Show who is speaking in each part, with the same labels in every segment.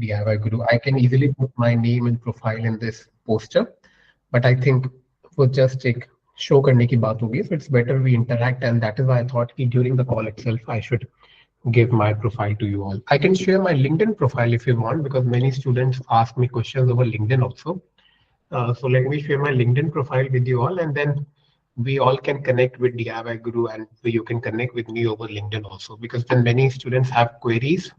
Speaker 1: DIY Guru. I can easily put my name and profile in this poster, but I think वो just एक show करने की बात होगी, so it's better we interact, and that is why I thought कि during the call itself I should give my profile to you all. I can share my LinkedIn profile if you want, because many students ask me questions over LinkedIn also. So let me share my LinkedIn profile with you all, and then we all can connect with DIY Guru, and you can connect with me over LinkedIn also, because then many students have queries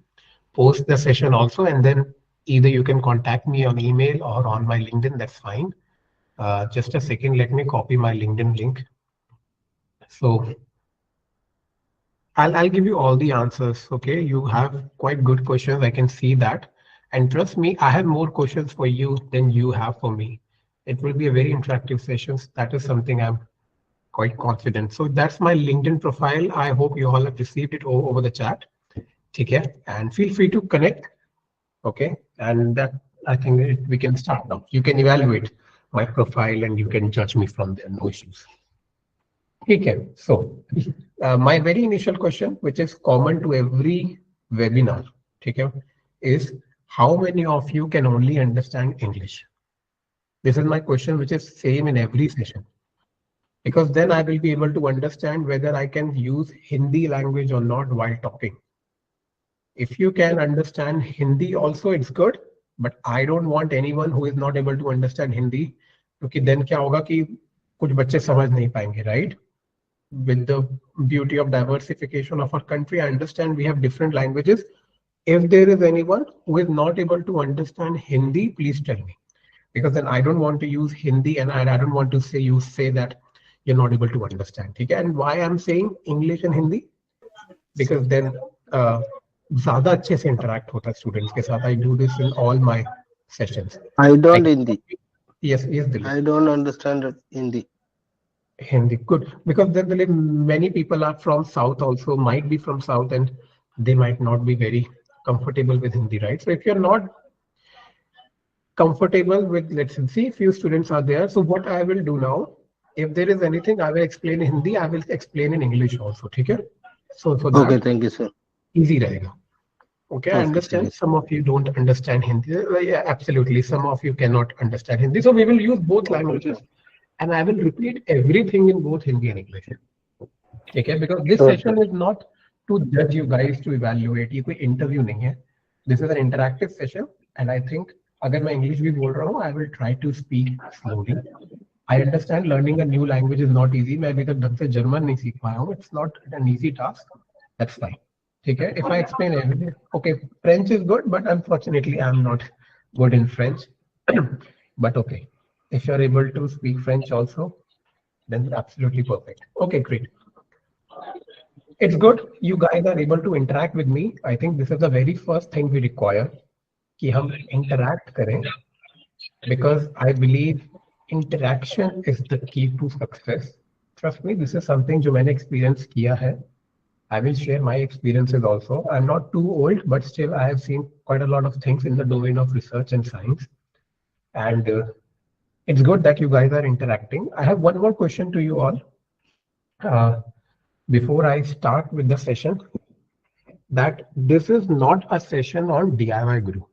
Speaker 1: post the session also, and then either you can contact me on email or on my LinkedIn, that's fine. Just a second, let me copy my LinkedIn link. So I'll give you all the answers. Okay, you have quite good questions. I can see that. And trust me, I have more questions for you than you have for me. It will be a very interactive session. That is something I'm quite confident. So that's my LinkedIn profile. I hope you all have received it over the chat. Okay, and feel free to connect. Okay, and that I think we can start now. You can evaluate my profile and you can judge me from there. No issues. Okay, so my very initial question, which is common to every webinar, okay, is how many of you can only understand English? This is my question, which is same in every session, because then I will be able to understand whether I can use Hindi language or not while talking. If you can understand Hindi also, it's good, but I don't want anyone who is not able to understand Hindi, क्योंकि then क्या होगा कि कुछ बच्चे समझ नहीं पाएंगे, right? With the beauty of diversification of our country, I understand we have different languages. If there is anyone who is not able to understand Hindi, please tell me, because then I don't want to use Hindi, and I don't want to say you say that you're not able to understand. Okay? And why I'm saying English and Hindi, because then ज़्यादा अच्छे से interact होता है students के साथ. I do this in all my sessions.
Speaker 2: I don't Hindi.
Speaker 1: Yes, Dilip.
Speaker 2: I don't understand Hindi.
Speaker 1: Hindi, good, because then many people are from South also, might be from South, and they might not be very comfortable with Hindi, right? So if you're not comfortable with, let's see, few students are there. So what I will do now, if there is anything, I will explain in Hindi, I will explain in English also, okay? So that
Speaker 2: okay, thank you, sir.
Speaker 1: Easy रहेगा. Okay, I understand some of you don't understand Hindi. Yeah, absolutely. Some of you cannot understand Hindi. So we will use both languages, and I will repeat everything in both Hindi and English. Okay, because this session is not to judge you guys, to evaluate. ये कोई interview नहीं है. This is an interactive session, and I think अगर मैं English भी बोल रहा हूँ, I will try to speak slowly. I understand learning a new language is not easy. मैं अभी तक ढंग से German नहीं सीख पाया हूँ. It's not an easy task. That's fine. Okay, if I explain everything, okay, French is good, but unfortunately I'm not good in French. But okay, if you're able to speak French also, then absolutely perfect. Okay, great. It's good you guys are able to interact with me. I think this is the very first thing we require, कि हम interact करें, because I believe interaction is the key to success. Trust me, this is something जो मैंने experience किया है. I will share my experiences also. I'm not too old, but still I have seen quite a lot of things in the domain of research and science. And it's good that you guys are interacting. I have one more question to you all. Before I start with the session, that this is not a session on DIY Guru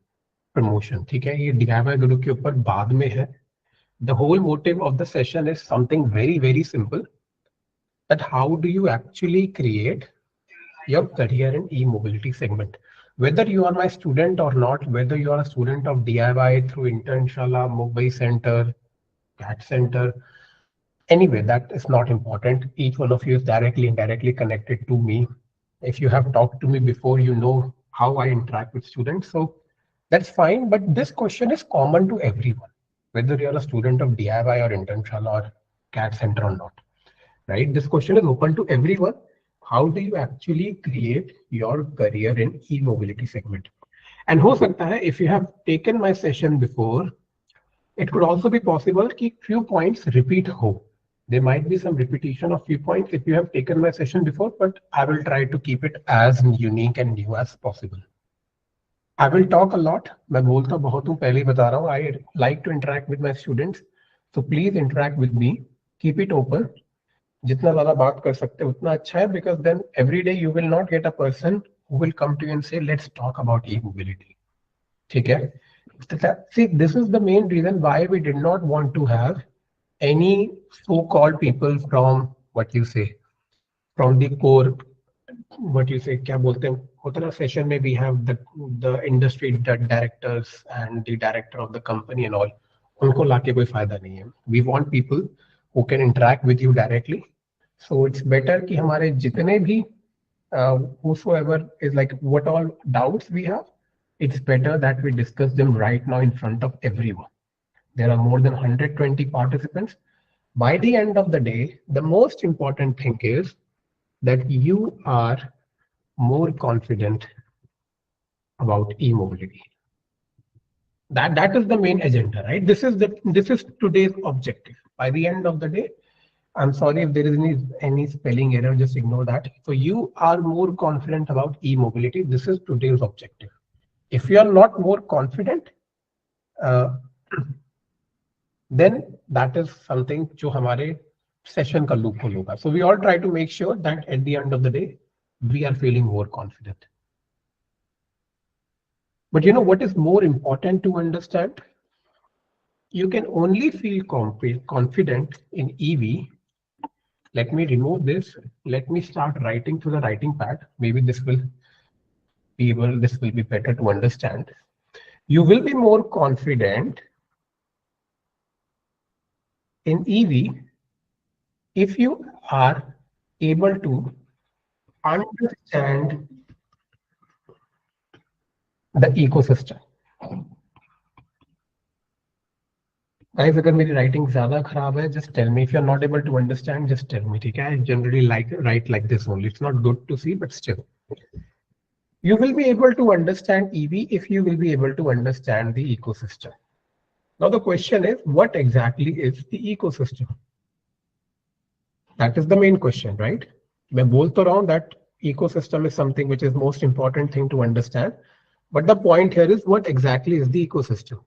Speaker 1: promotion. ठीक है, ये DIY Guru के ऊपर बाद में है. The whole motive of the session is something very, very simple. That how do you actually create your career in e-mobility segment? Whether you are my student or not, whether you are a student of DIY through Internshala, Mumbai Center, CAT Center, anyway, that is not important. Each one of you is directly, indirectly connected to me. If you have talked to me before, you know how I interact with students. So that's fine. But this question is common to everyone, whether you're a student of DIY or Internshala or CAT Center or not. Right? This question is open to everyone. How do you actually create your career in e-mobility segment? And हो सकता है, if you have taken my session before, it could also be possible कि few points repeat हो. There might be some repetition of few points if you have taken my session before, but I will try to keep it as unique and new as possible. I will talk a lot. मैं बोलता बहुत हूँ, पहले ही बता रहा हूँ. I like to interact with my students. So please interact with me. Keep it open. जितना ज़्यादा बात कर सकते हैं उतना अच्छा है, because then every day you will not get a person who will come to you and say let's talk about e-mobility. ठीक है. See, this is the main reason why we did not want to have any so-called people from what you say, from the core, what you say, क्या बोलते हैं, होता है ना session में we have the industry directors and the director of the company and all. उनको लाके कोई फायदा नहीं है. We want people who can interact with you directly. So it's better कि हमारे जितने भी whosoever is like what all doubts we have, it's better that we discuss them right now in front of everyone. There are more than 120 participants. By the end of the day, the most important thing is that you are more confident about e-mobility. That is the main agenda, right? This is today's objective. By the end of the day, I'm sorry if there is any spelling error, just ignore that. So you are more confident about e-mobility. This is today's objective. If you are not more confident, then that is something जो हमारे session का loophole होगा. So we all try to make sure that at the end of the day, we are feeling more confident. But you know what is more important to understand? You can only feel confident in EV. Let me remove this. Let me start writing to the writing pad. Maybe this will be better to understand. You will be more confident in EV if you are able to understand the ecosystem. Guys, अगर मेरी writing ज़्यादा खराब है, just tell me. If you're not able to understand, just tell me. ठीक है? I generally write like this only. It's not good to see, but still. You will be able to understand EV if you will be able to understand the ecosystem. Now the question is, what exactly is the ecosystem? That is the main question, right? मैं बोल तो रहा हूँ that ecosystem is something which is most important thing to understand. But the point here is, what exactly is the ecosystem?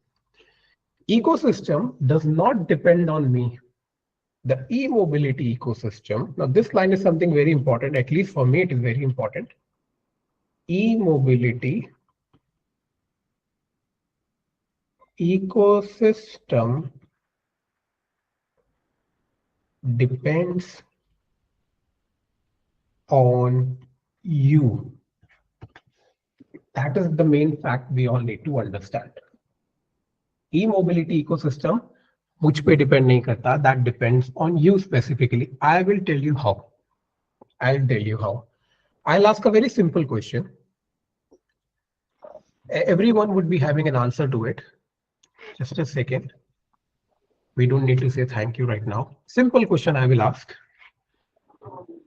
Speaker 1: Ecosystem does not depend on me. The e-mobility ecosystem. Now this line is something very important. At least for me, it is very important. E-mobility ecosystem depends on you. That is the main fact we all need to understand. E-mobility ecosystem मुझ पे depend नहीं करता. That depends on you specifically. I will tell you how. I'll tell you how. I'll ask a very simple question. Everyone would be having an answer to it. Just a second. We don't need to say thank you right now. Simple question I will ask.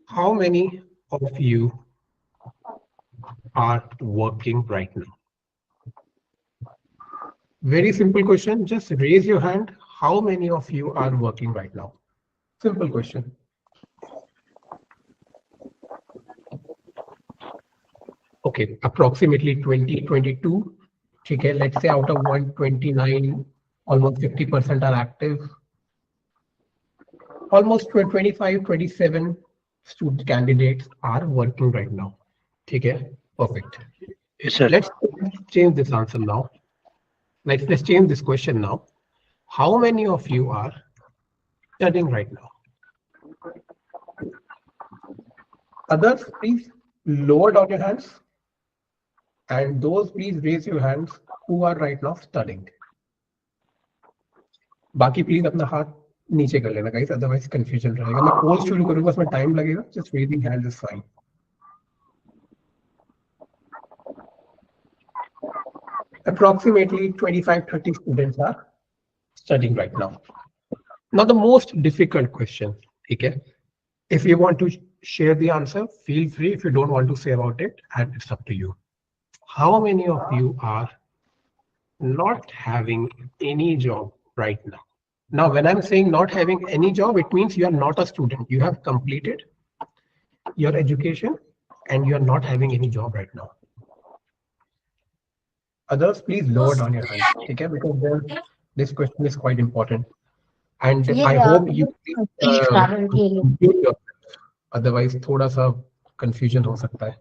Speaker 1: How many of you are working right now? Very simple question. Just raise your hand. How many of you are working right now? Simple question. Okay, approximately 20, 22. Okay, let's say out of 129, almost 50% are active. Almost 25, 27 student candidates are working right now. Okay, perfect.
Speaker 2: Yes, sir.
Speaker 1: Let's change this answer now. Let's change this question now. How many of you are studying right now? Others, please lower down your hands. And those, please raise your hands who are right now studying. बाकी please अपना हाथ नीचे कर लेना guys, otherwise confusion रहेगा. मैं पोल शुरू करूंगा, उसमें टाइम लगेगा. Just raising hands is fine. Approximately 25-30 students are studying right now. Now the most difficult question, okay? If you want to share the answer, feel free. If you don't want to say about it, and it's up to you. How many of you are not having any job right now? Now, when I'm saying not having any job, it means you are not a student. You have completed your education and you are not having any job right now. Others, please lower down your hands, okay? Because then this question is quite important. And I hope you otherwise थोड़ा सा confusion हो सकता है.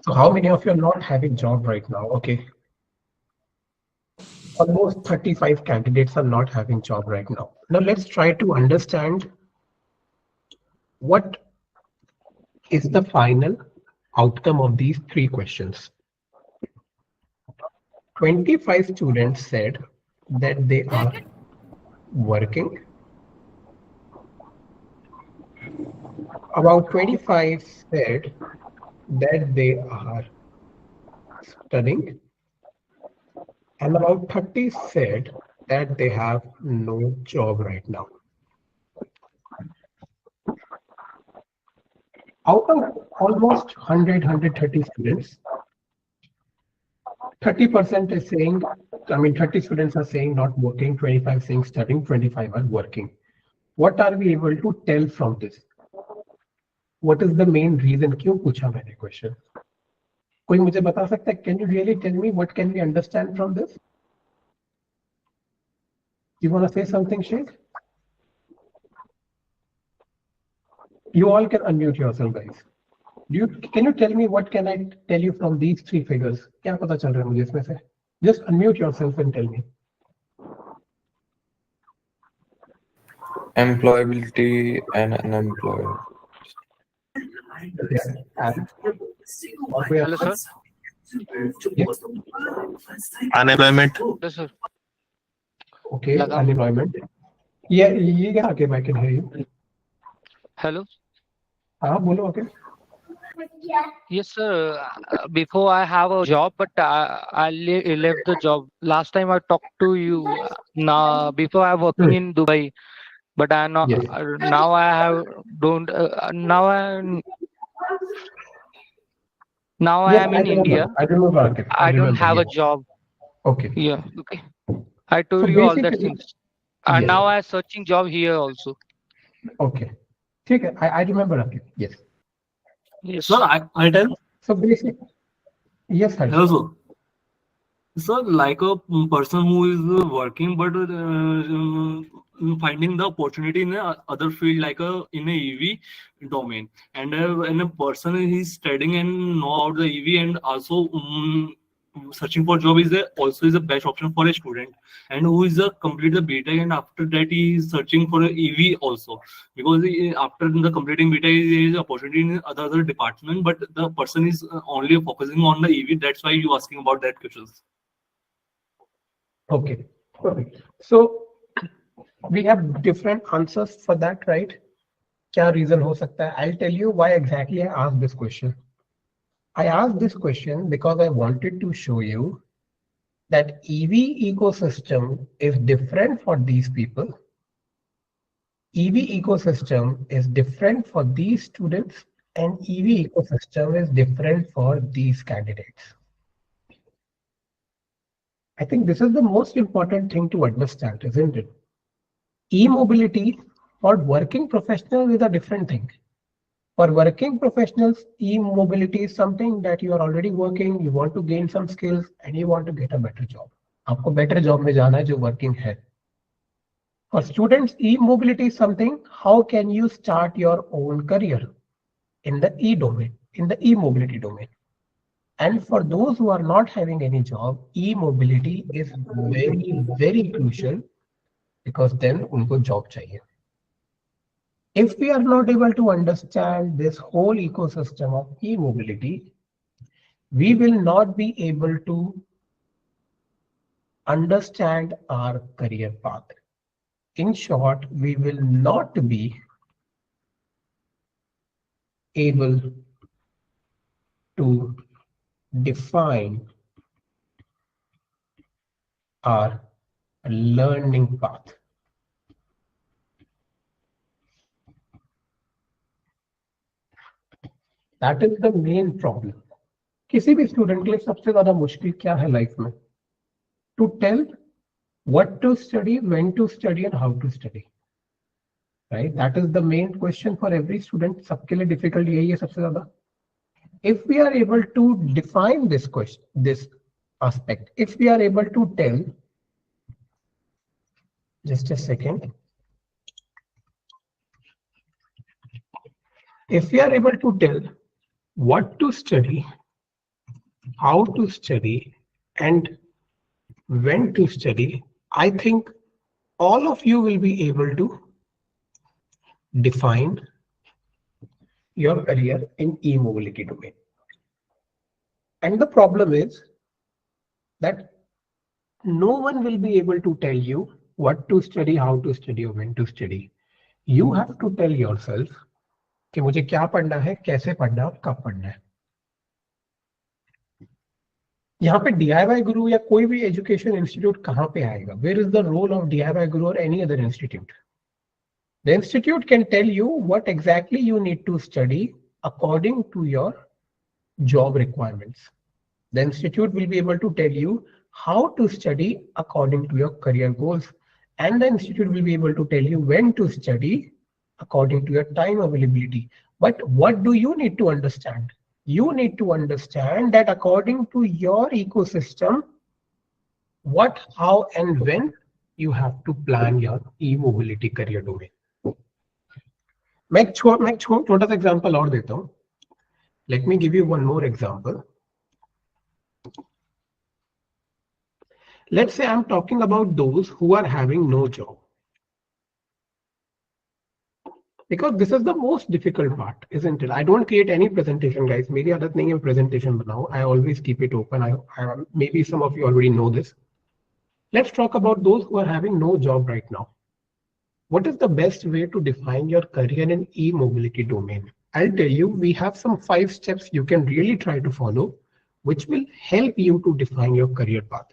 Speaker 1: So how many of you are not having job right now? Okay, almost 35 candidates are not having job right now. Now let's try to understand what is the final outcome of these three questions. 25 students said that they are working. About 25 said that they are studying, and about 30 said that they have no job right now. Out of almost 100, 130 students, 30% is saying, 30 students are saying not working, 25 saying studying, 25 are working. What are we able to tell from this? What is the main reason? क्यों पूछा मैंने question? कोई मुझे बता सकता है? Can you really tell me what can we understand from this? You want to say something, Sheikh? You all can unmute yourself, guys. Can you tell me what can I tell you from these three figures? क्या पता चल रहा है मुझे इसमें से? Just unmute yourself and tell me.
Speaker 3: Employability and unemployment.
Speaker 1: Yeah. And
Speaker 4: Hello, sir.
Speaker 1: yeah.
Speaker 5: Unemployment.
Speaker 4: Yes, sir.
Speaker 1: Okay,
Speaker 4: Lagam.
Speaker 1: unemployment. Yeah, okay, I can hear you.
Speaker 4: Hello.
Speaker 1: हाँ बोलो okay.
Speaker 4: Yes, sir. Before I have a job, but I left the job. Last time I talked to you. Now, before I working in Dubai, but I not
Speaker 1: Yes.
Speaker 4: now I have don't now I
Speaker 1: Yes,
Speaker 4: am in India.
Speaker 1: I remember. Okay. I
Speaker 4: I don't
Speaker 1: remember.
Speaker 4: have a
Speaker 1: Yes.
Speaker 4: job.
Speaker 1: Okay.
Speaker 4: Yeah. Okay. I told
Speaker 1: So
Speaker 4: you all that
Speaker 1: basically,
Speaker 4: things. And
Speaker 1: yes.
Speaker 4: now I searching job here also.
Speaker 1: Okay. ठीक है. I remember. Okay. Yes.
Speaker 4: Yes.
Speaker 5: Sir, I tell.
Speaker 1: So basically, yes, sir.
Speaker 5: Hello, sir. Sir, like a person who is working but finding the opportunity in a other field, like in a EV domain, and a person is studying and know about the EV, and also searching for job also is the best option for a student, and who is complete the BTech, and after that he is searching for a EV also, because after the completing BTech there is opportunity in other department, but the person is only focusing on the EV. That's why you asking about that questions.
Speaker 1: Okay. Perfect. So we have different answers for that, right? क्या reason हो सकता है? I'll tell you why exactly I asked this question. I asked this question because I wanted to show you that EV ecosystem is different for these people. EV ecosystem is different for these students, and EV ecosystem is different for these candidates. I think this is the most important thing to understand, isn't it? E-mobility for working professionals is a different thing. For working professionals, e-mobility is something that you are already working, you want to gain some skills, and you want to get a better job. आपको better job में जाना है जो working है. For students, e-mobility is something, how can you start your own career in the e-domain, in the e-mobility domain. And for those who are not having any job, e-mobility is very, very crucial, because then उनको job चाहिए. If we are not able to understand this whole ecosystem of e-mobility, we will not be able to understand our career path. In short, we will not be able to define our learning path. That is the main problem. किसी भी student के लिए सबसे ज्यादा मुश्किल क्या है life में? To tell what to study, when to study, and how to study. Right? That is the main question for every student. सबके लिए difficult यही है सबसे ज्यादा. If we are able to define this question, this aspect, if we are able to tell, just a second. If we are able to tell what to study, how to study and when to study, I think all of you will be able to define your career in e-mobility domain. And the problem is that no one will be able to tell you what to study, how to study, or when to study. You have to tell yourself कि मुझे क्या पढ़ना है, कैसे पढ़ना है और कब पढ़ना है. यहाँ पे DIY गुरु या कोई भी एजुकेशन इंस्टीट्यूट कहाँ पे आएगा? Where is the role of DIY guru or any other institute? The institute can tell you what exactly you need to study according to your job requirements. The institute will be able to tell you how to study according to your career goals, and the institute will be able to tell you when to study according to your time availability. But what do you need to understand? You need to understand that according to your ecosystem, what, how, and when you have to plan your e-mobility career domain. मैं एक छोटा सा example और देता हूं. Let me give you one more example. Let's say I'm talking about those who are having no job. Because this is the most difficult part, isn't it? I don't create any presentation, guys. मेरी आदत नहीं है presentation बनाऊं. I always keep it open. Maybe some of you already know this. Let's talk about those who are having no job right now. What is the best way to define your career in e-mobility domain? I'll tell you, we have some 5 steps you can really try to follow, which will help you to define your career path.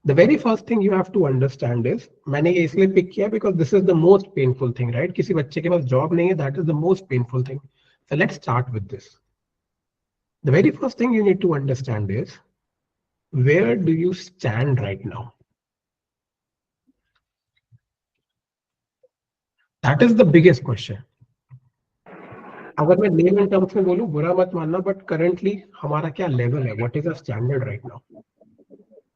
Speaker 1: The very first thing you have to understand is, मैंने ये इसलिए pick किया because this is the most painful thing, right? किसी बच्चे के पास job नहीं है, that is the most painful thing. So let's start with this. The very first thing you need to understand is, where do you stand right now? That is the biggest question. अगर मैं name and terms में बोलूं, बुरा मत मानना, but currently हमारा क्या level है? What is our standard right now?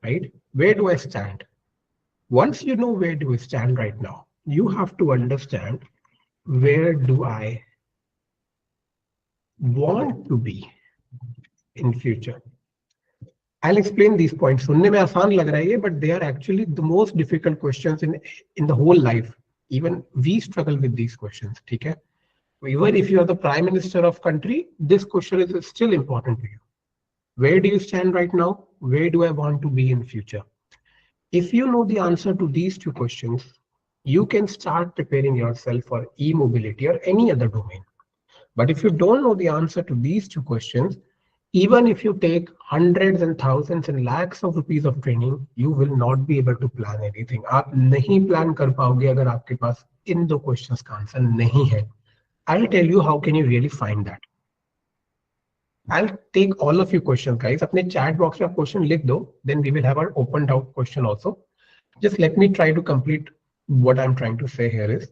Speaker 1: Right? Where do I stand? Once you know where do I stand right now, you have to understand where do I want to be in future. I'll explain these points. सुनने में आसान लग रहा है ये, but they are actually the most difficult questions in the whole life. Even we struggle with these questions. ठीक है? Even if you are the prime minister of country, this question is still important to you. Where do you stand right now? Where do I want to be in future? If you know the answer to these 2 questions, you can start preparing yourself for e-mobility or any other domain. But if you don't know the answer to these 2 questions, even if you take hundreds and thousands and lakhs of rupees of training, you will not be able to plan anything. आप नहीं plan कर पाओगे अगर आपके पास इन 2 questions का answer नहीं है. I'll tell you how can you really find that. I'll take all of your questions, guys. अपने chat box में आप question लिख दो. Then we will have our open doubt question also. Just let me try to complete what I'm trying to say here is.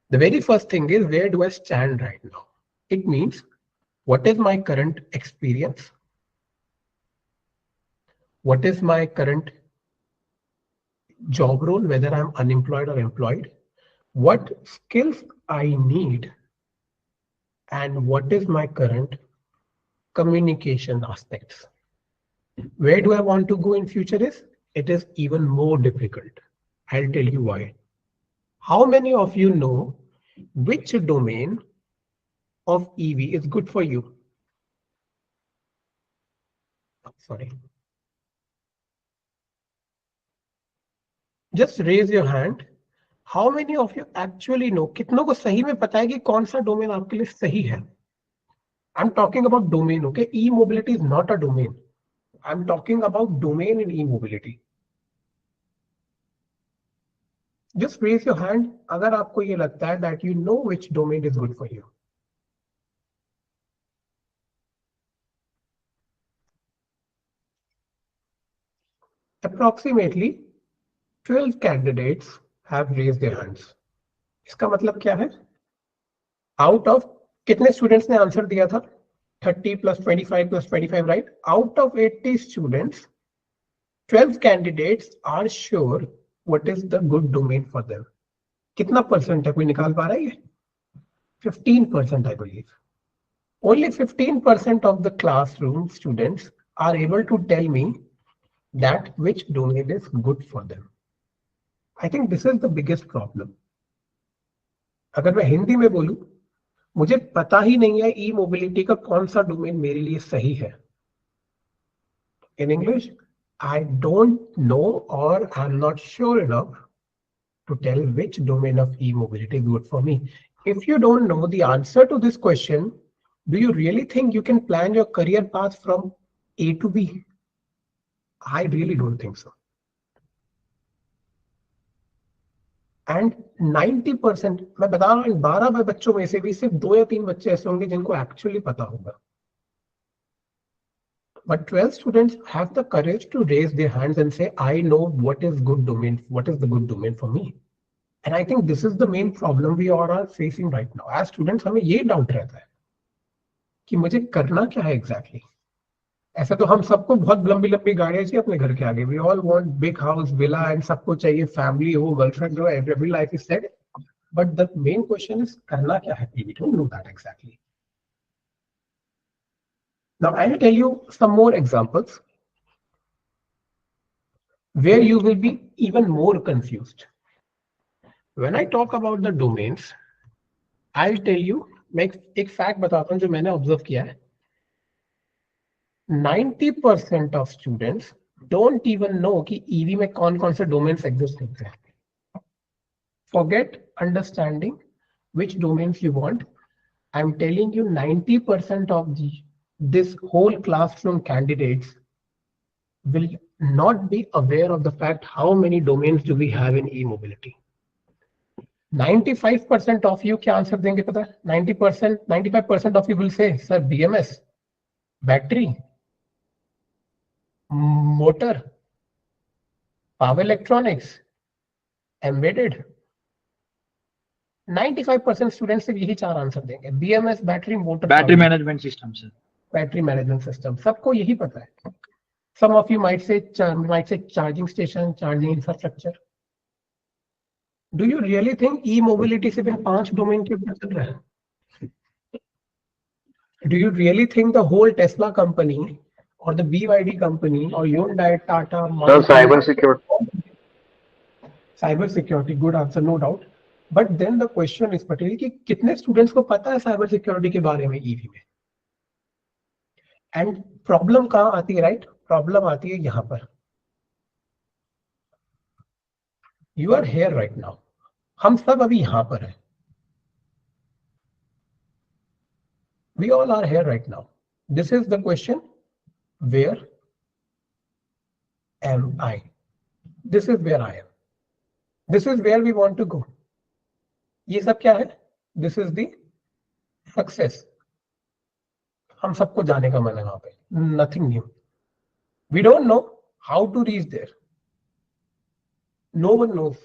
Speaker 1: The very first thing is, where do I stand right now? It means, what is my current experience? What is my current job role, whether I'm unemployed or employed? What skills I need? And what is my current communication aspects? Where do I want to go in future is, it is even more difficult. I'll tell you why. How many of you know which domain of EV is good for you? Sorry. Just raise your hand. How many of you actually know? कितनों को सही में पता है कि कौन सा domain आपके लिए सही है? I'm talking about domain, okay? E-mobility is not a domain. I'm talking about domain in e-mobility. Just raise your hand अगर आपको ये लगता है that you know which domain is good for you. Approximately 12 candidates have raised their hands. इसका मतलब क्या है? Out of कितने students ने आंसर दिया था? 30 plus 25 plus 25, right? Out of 80 students, 12 candidates are sure what is the good domain for them. कितना percent है? कोई निकाल पा रहा है ये? 15%, I believe. Only 15% of the classroom students are able to tell me that which domain is good for them. I think this is the biggest problem. अगर मैं हिंदी में बोलूं, मुझे पता ही नहीं है ई मोबिलिटी का कौन सा डोमेन मेरे लिए सही है. In English, I don't know or I'm not sure enough to tell which domain of e-mobility is good for me. If you don't know the answer to this question, do you really think you can plan your career path from A to B? I really don't think so. And 90%, मैं बता रहा हूँ, इन 12 बच्चों में से भी सिर्फ 2 या 3 बच्चे ऐसे होंगे जिनको एक्चुअली पता होगा. But 12 students have the courage to raise their hands and say, I know what is good domain, what is the good domain for me. And I think this is the main problem we all are facing right now. As students, हमें ये doubt रहता है कि मुझे करना क्या है exactly. ऐसा तो हम सबको बहुत लंबी लंबी गाड़ियां चाहिए अपने घर के आगे. We all want big house, villa, and सबको चाहिए family हो, girlfriend हो, every life is set. But the main question is करना क्या है? We don't know that exactly. Now I'll tell you some more examples where you will be even more confused. When I talk about the domains, I'll tell you, मैं एक fact बताता हूँ जो मैंने observe किया है. 90% of students don't even know कि EV में कौन-कौन से domains exist होते हैं. Forget understanding which domains you want. I'm telling you, 90% of this whole classroom candidates will not be aware of the fact how many domains do we have in e-mobility. 95% of you क्या answer देंगे पता है? 90%, 95% of you will say, sir, BMS, battery, motor, power electronics, embedded. 95% students सिर्फ यही 4 answer देंगे. BMS, battery, motor,
Speaker 6: battery management system sir.
Speaker 1: Battery management system, सबको यही पता है. Some of you might say charging station, charging infrastructure. Do you really think e-mobility सिर्फ 5 domain के ऊपर चल रहा है? Do you really think the whole Tesla company or the BYD company or Hyundai, Tata,
Speaker 2: Sir, cyber security.
Speaker 1: Cyber security, good answer, no doubt. But then the question is, Patel, कि कितने students को पता है cyber security के बारे में EV में? And problem कहाँ आती है, right? Problem आती है यहाँ पर. You are here right now. हम सब अभी यहाँ पर हैं. We all are here right now. This is the question. Where am I? This is where I am. This is where we want to go. ये सब क्या है? This is the success. हम सबको जाने का मन है वहां पे. Nothing new. We don't know how to reach there. No one knows.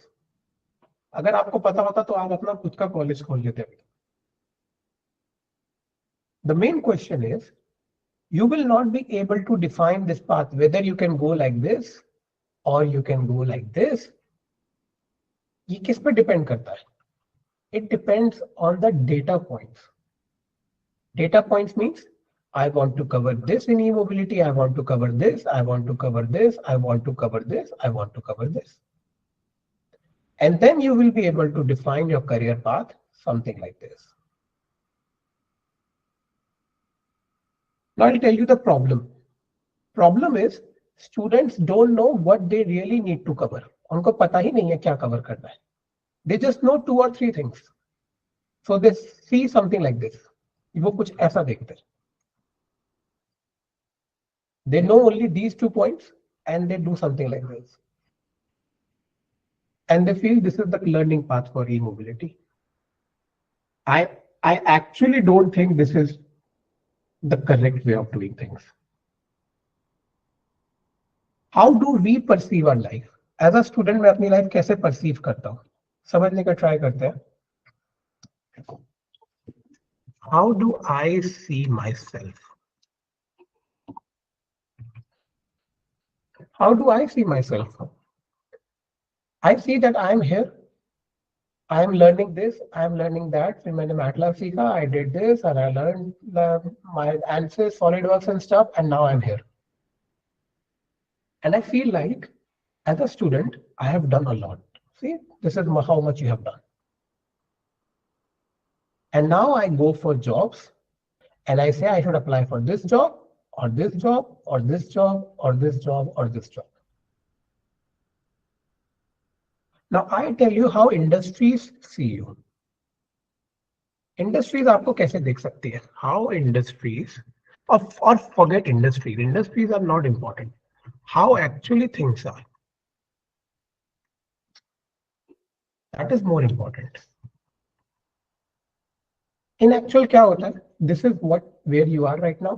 Speaker 1: अगर आपको पता होता तो आप अपना खुद का कॉलेज खोल लेते अभी. The main question is, you will not be able to define this path, whether you can go like this or you can go like this. ये किस पे डिपेंड करता है? It depends on the data points. Data points means I want to cover this in e-mobility, I want to cover this, I want to cover this, I want to cover this, I want to cover this. And then you will be able to define your career path, something like this. Now I'll tell you the problem. Problem is students don't know what they really need to cover. उनको पता ही नहीं है क्या cover करना है. They just know 2 or 3 things. So they see something like this. वो कुछ ऐसा देखते हैं. They know only these 2 points and they do something like this. And they feel this is the learning path for e-mobility. I actually don't think this is the correct way of doing things. How do we perceive our life? As a student, मैं अपनी life कैसे perceive करता हूँ? समझने का try करते हैं. How do I see myself? How do I see myself? I see that I am here. I am learning this, I am learning that. फिर मैंने MATLAB सीखा, I did this, and I learned my ANSYS, SolidWorks and stuff, and now I'm here. And I feel like, as a student, I have done a lot. See, this is how much you have done. And now I go for jobs, and I say I should apply for this job, or this job, or this job, or this job, or this job. Now I tell you how industries see you. Industries आपको कैसे देख सकती है? How industries, or forget industries. Industries are not important. How actually things are. That is more important. In actual क्या होता है? This is where you are right now.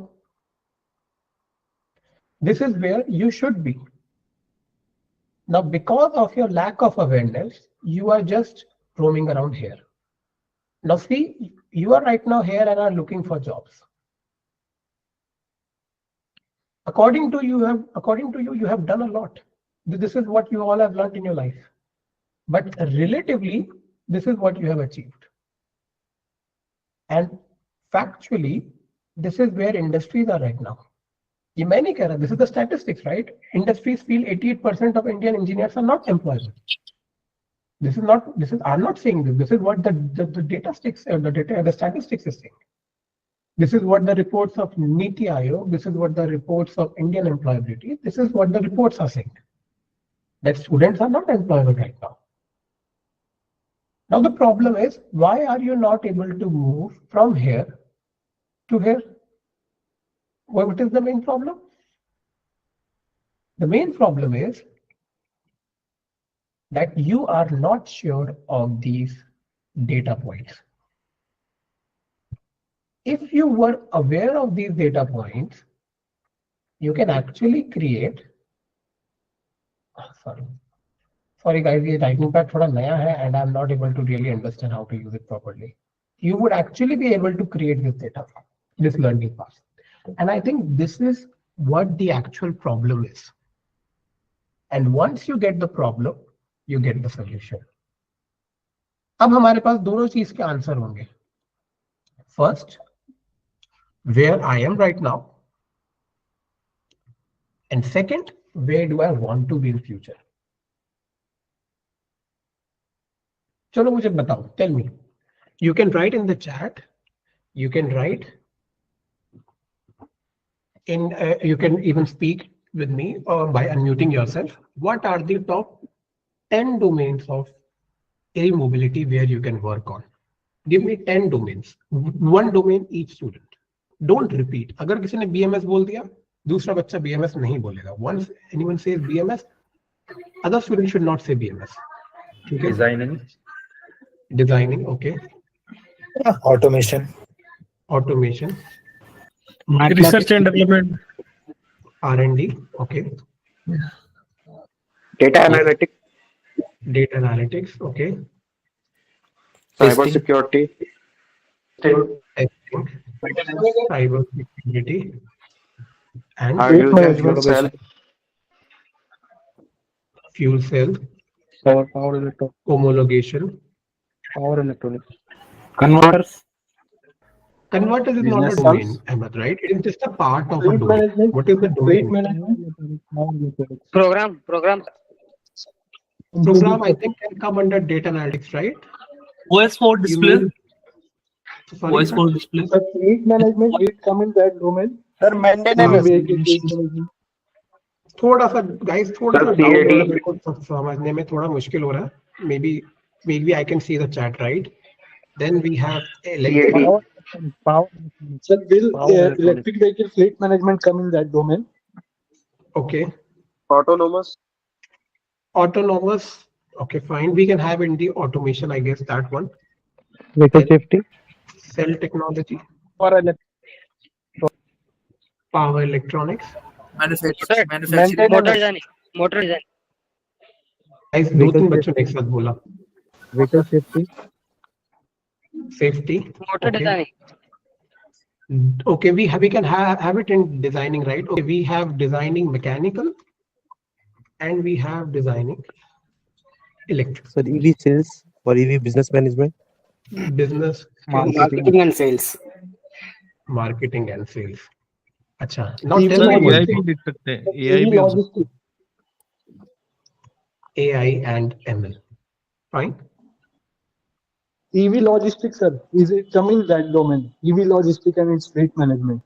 Speaker 1: This is where you should be. Now, because of your lack of awareness, you are just roaming around here. Now see, you are right now here and are looking for jobs. According to you, you have done a lot. This is what you all have learned in your life. But relatively, this is what you have achieved. And factually, this is where industries are right now. ये मैं नहीं कह रहा, this is the statistics, right? Industries feel 88% of Indian engineers are not employable. I'm not saying this. This is what the statistics is saying. This is what the reports of NITI Aayog, this is what the reports of Indian employability, this is what the reports are saying. That students are not employable right now. Now the problem is, why are you not able to move from here to here? What is the main problem? The main problem is that you are not sure of these data points. If you were aware of these data points, you can actually create, sorry guys, ये writing pad थोड़ा नया है and I'm not able to really understand how to use it properly. You would actually be able to create this data, this learning path. And I think this is what the actual problem is. And once you get the problem, you get the solution. अब हमारे पास दोनों चीज के answer होंगे. First, where I am right now. And second, where do I want to be in future? चलो मुझे बताओ, tell me. You can write in the chat. You can write in, you can even speak with me by unmuting yourself. What are the top 10 domains of e-mobility where you can work on? Give me 10 domains. One domain each student. Don't repeat. अगर किसी ने BMS बोल दिया, दूसरा बच्चा BMS नहीं बोलेगा. Once anyone says BMS, other students should not say BMS. Okay? Designing, okay.
Speaker 6: Automation.
Speaker 7: Research and development.
Speaker 1: R&D, okay.
Speaker 2: Data analytics,
Speaker 1: Okay.
Speaker 2: cyber security,
Speaker 1: Cyber security, and
Speaker 2: how use and fuel cell,
Speaker 1: fuel cell,
Speaker 7: Power electronics.
Speaker 1: homologation.
Speaker 7: Power electronics. Converters.
Speaker 1: Converters is not a
Speaker 7: Business
Speaker 1: domain, Ahmed, right? It is just a part of a domain. What is the domain?
Speaker 4: Program.
Speaker 1: Program, I think, can come under data analytics, right?
Speaker 5: OS for display.
Speaker 1: Sorry,
Speaker 5: OS
Speaker 1: sir?
Speaker 5: for display.
Speaker 7: Fleet management will come in that domain.
Speaker 6: Sir, maintenance.
Speaker 1: थोड़ा सा guys, थोड़ा सा
Speaker 2: Sir,
Speaker 1: doubt
Speaker 2: CAD.
Speaker 1: हो रहा है, मेरे को समझने में थोड़ा मुश्किल हो रहा है. Maybe I can see the chat, right? Then we have
Speaker 2: CAD.
Speaker 7: Power. Sir, will electric vehicle fleet management come in that domain?
Speaker 1: Okay.
Speaker 2: Autonomous,
Speaker 1: Autonomous. Okay, fine. We can have in the automation, I guess, that one.
Speaker 7: Vehicle
Speaker 1: Then-
Speaker 7: safety.
Speaker 1: Cell technology,
Speaker 7: Power electronics.
Speaker 1: power electronics.
Speaker 4: Sir,
Speaker 7: Maintenance.
Speaker 4: motor design.
Speaker 1: Guys, दो तीन बच्चों ने एक साथ बोला.
Speaker 7: Vehicle safety.
Speaker 1: Safety.
Speaker 4: Motor
Speaker 1: Okay.
Speaker 4: designing.
Speaker 1: Okay, we can have it in designing, right? Okay, we have designing mechanical, and we have designing electric.
Speaker 8: So EV cells, For EV business management.
Speaker 1: Business skills,
Speaker 2: Marketing and sales.
Speaker 1: marketing and sales. अच्छा, now
Speaker 7: EV
Speaker 1: tell me one
Speaker 9: AI
Speaker 1: thing.
Speaker 9: भी लिख सकते हैं, AI
Speaker 7: EV
Speaker 9: भी हो सकता
Speaker 7: logistics.
Speaker 1: AI and ML. Fine.
Speaker 7: EV logistics, sir. Is it coming that domain? EV logistics and its fleet management.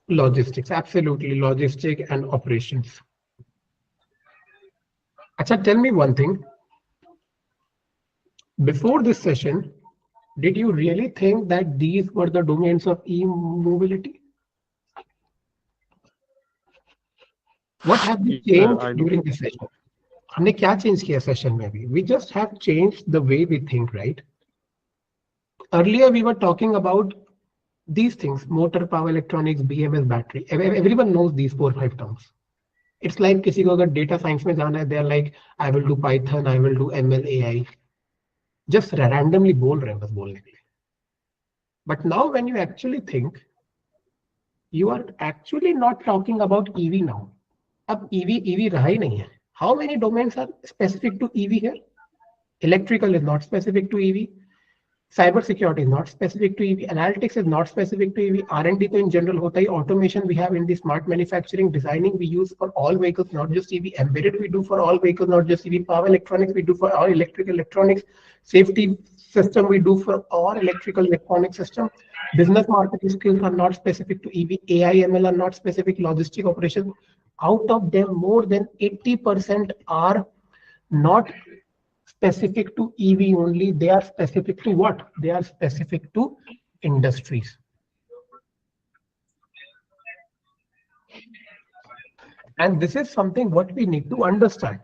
Speaker 1: Logistics, absolutely. Logistic and operations. Acha, tell me one thing. Before this session, did you really think that these were the domains of e-mobility? What have we changed during this session? हमने क्या change किया session में भी? We just have changed the way we think, right? Earlier we were talking about these things: motor, power electronics, BMS, battery. Everyone knows these 4-5 terms. It's like किसी को अगर data science में जाना है, they are like, I will do Python, I will do ML, AI. Just randomly बोल रहे हैं बस बोलने के लिए. But now when you actually think, you are actually not talking about EV now. अब EV रहा ही नहीं है. How many domains are specific to EV here? Electrical is not specific to EV. Cyber security is not specific to EV. Analytics is not specific to EV. R&D तो in general होता ही. Automation we have in the smart manufacturing. Designing we use for all vehicles, not just EV. Embedded we do for all vehicles, not just EV. Power electronics we do for all electrical electronics. Safety system we do for all electrical electronic system. Business marketing skills are not specific to EV. AI, ML are not specific. Logistic operations. Out of them, more than 80% are not specific to EV only. They are specific to what? They are specific to industries. And this is something what we need to understand.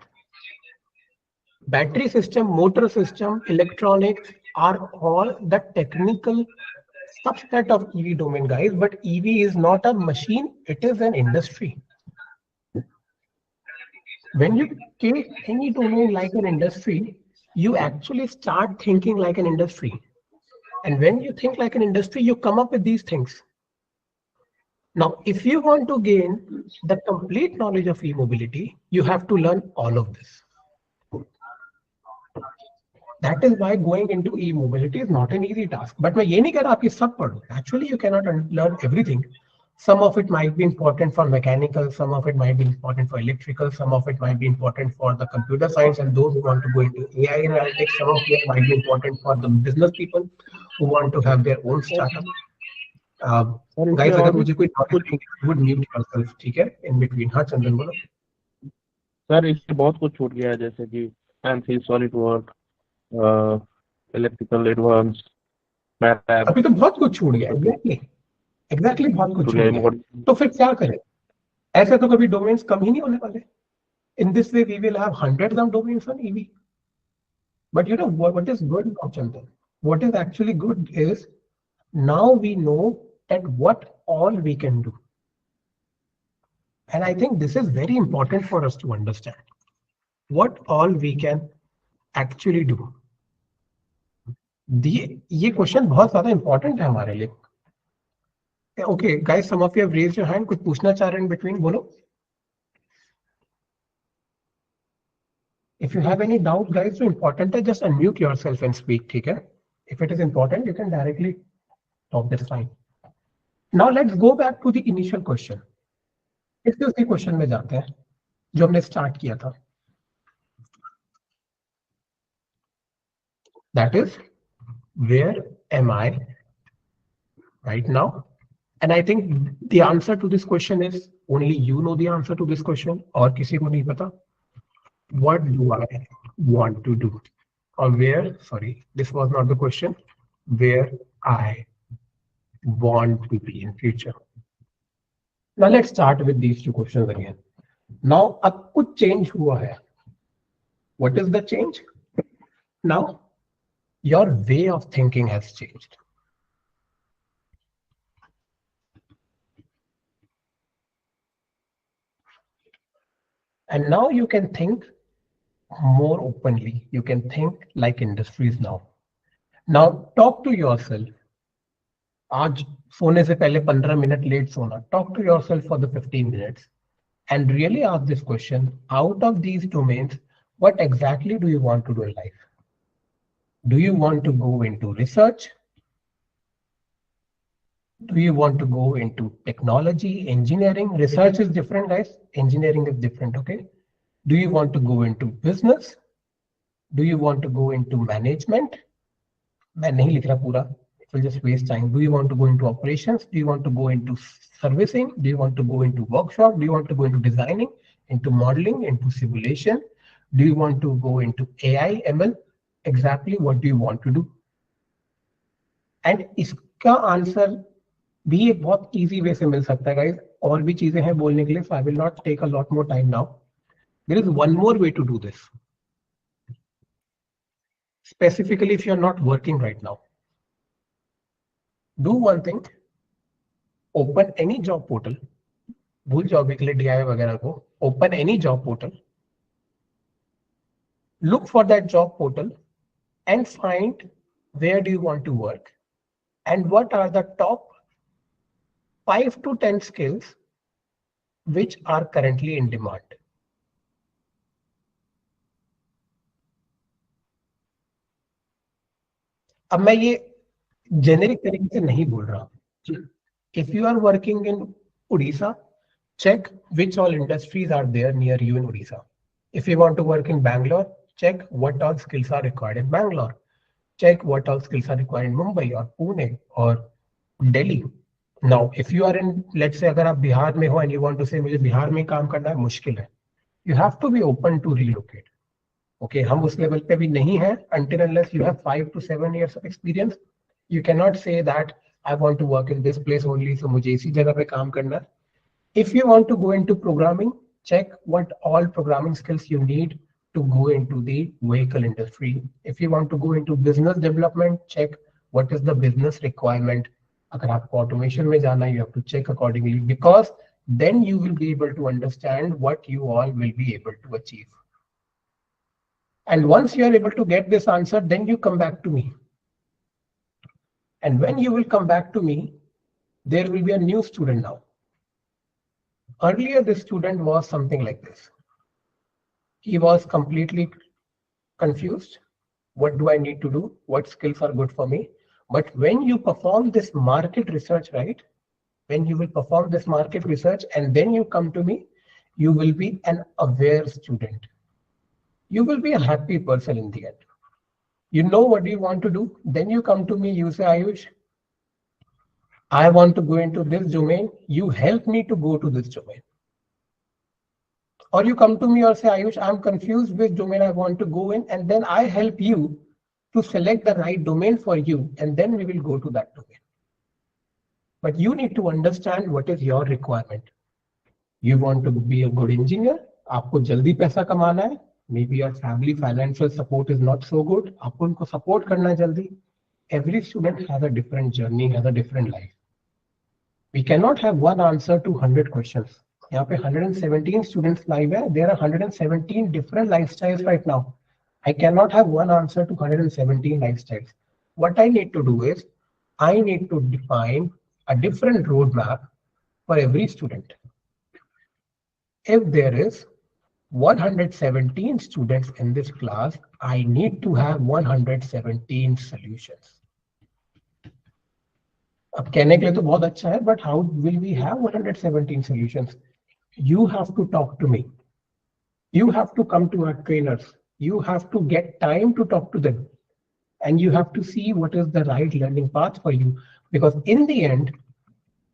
Speaker 1: Battery system, motor system, electronics are all the technical subset of EV domain, guys. But EV is not a machine, it is an industry. When you take any domain like an industry, you actually start thinking like an industry. And when you think like an industry, you come up with these things. Now, if you want to gain the complete knowledge of e-mobility, you have to learn all of this. That is why going into e-mobility is not an easy task. But मैं ये नहीं कह रहा आप ये सब पढ़ो. Actually, you cannot learn everything. Some of it might be important for mechanical, some of it might be important for electrical, some of it might be important for the computer science and those who want to go into AI analytics. Some of it might be important for the business people who want to have their own startup. Guys, अगर मुझे कोई would mute yourself, ठीक है? In between. हाँ चंदन बोलो.
Speaker 9: Sir इससे बहुत कुछ छूट गया है, जैसे कि MPhil, SolidWork, electrical advance, math.
Speaker 1: अभी तो बहुत कुछ छूट गया. एग्जैक्टली बहुत कुछ छूट गया. तो फिर क्या करें? ऐसे तो कभी डोमेन्स कम ही नहीं होने वाले. In this way, we will have hundreds of domains on EV. But you know what is good now, Chandan? What is actually good is now we know that what all we can do. And I think this is very important for us to understand. What all we can actually do. ये question बहुत ज्यादा important है हमारे लिए. Okay, guys, some of you have raised your hand. कुछ पूछना चाह रहे हैं in between, बोलो. If you have any doubt, guys, so important है, just unmute yourself and speak, ठीक है? If it is important, you can directly talk, that's fine. Now let's go back to the initial question. इस दूसरी question में जाते हैं जो हमने स्टार्ट किया था. That is, where am I right now? And I think the answer to this question is only you know the answer to this question. और किसी को नहीं पता. What do I want to do? Or where, sorry, this was not the question. Where I want to be in future. Now let's start with these two questions again. Now अब कुछ change हुआ है. What is the change? Now your way of thinking has changed. And now you can think more openly. You can think like industries now. Now talk to yourself. आज सोने से पहले 15 minute late सोना. Talk to yourself for the 15 minutes and really ask this question. Out of these domains, what exactly do you want to do in life? Do you want to go into research? Do you want to go into technology, engineering? Research is different, guys. Engineering is different, okay? Do you want to go into business? Do you want to go into management? मैं नहीं लिख रहा पूरा. It will just waste time. Do you want to go into operations? Do you want to go into servicing? Do you want to go into workshop? Do you want to go into designing, into modeling, into simulation? Do you want to go into AI, ML? Exactly what do you want to do? And इसका answer भी एक बहुत easy way से मिल सकता है guys. और भी चीजें हैं बोलने के लिए, so I will not take a lot more time now. There is one more way to do this. Specifically, if you're not working right now, do one thing. Open any job portal. भूल जाओ के लिए DIY वगैरह को. Open any job portal. Look for that job portal and find where do you want to work and what are the top 5 to 10 skills which are currently in demand. अब मैं ये generic तरीके से नहीं बोल रहा. If you are working in Odisha, check which all industries are there near you in Odisha. If you want to work in Bangalore, check what all skills are required in Bangalore. Check what all skills are required in Mumbai or Pune or Delhi. Now, if you are in, let's say, अगर आप बिहार में हो and you want to say मुझे बिहार में काम करना है, मुश्किल है. You have to be open to relocate. Okay, हम उस लेवल पे भी नहीं है. Until unless you have 5 to 7 years of experience, you cannot say that I want to work in this place only, so मुझे इसी जगह पे काम करना है. If you want to go into programming, check what all programming skills you need to go into the vehicle industry. If you want to go into business development, check what is the business requirement. अगर आपको automation में जाना है, you have to check accordingly, because then you will be able to understand what you all will be able to achieve. And once you are able to get this answer, then you come back to me. And when you will come back to me, there will be a new student now. Earlier, this student was something like this. He was completely confused. What do I need to do? What skills are good for me? But when you perform this market research, right? When you will perform this market research and then you come to me, you will be an aware student. You will be a happy person in the end. You know what you want to do. Then you come to me, you say, Ayush, I want to go into this domain. You help me to go to this domain. Or you come to me or say, Ayush, I'm confused which domain I want to go in. And then I help you to select the right domain for you. And then we will go to that domain. But you need to understand what is your requirement. You want to be a good engineer. आपको जल्दी पैसा कमाना है. Maybe your family financial support is not so good. आपको उनको support करना है जल्दी. Every student has a different journey, has a different life. We cannot have one answer to 100 questions. यहाँ पे 117 students live है. There are 117 different lifestyles right now. I cannot have one answer to 117 lifestyles. What I need to do is, I need to define a different roadmap for every student. If there is 117 students in this class, I need to have 117 solutions. अब कहने के लिए तो बहुत अच्छा है, but how will we have 117 solutions? You have to talk to me. You have to come to our trainers. You have to get time to talk to them. And you have to see what is the right learning path for you. Because in the end,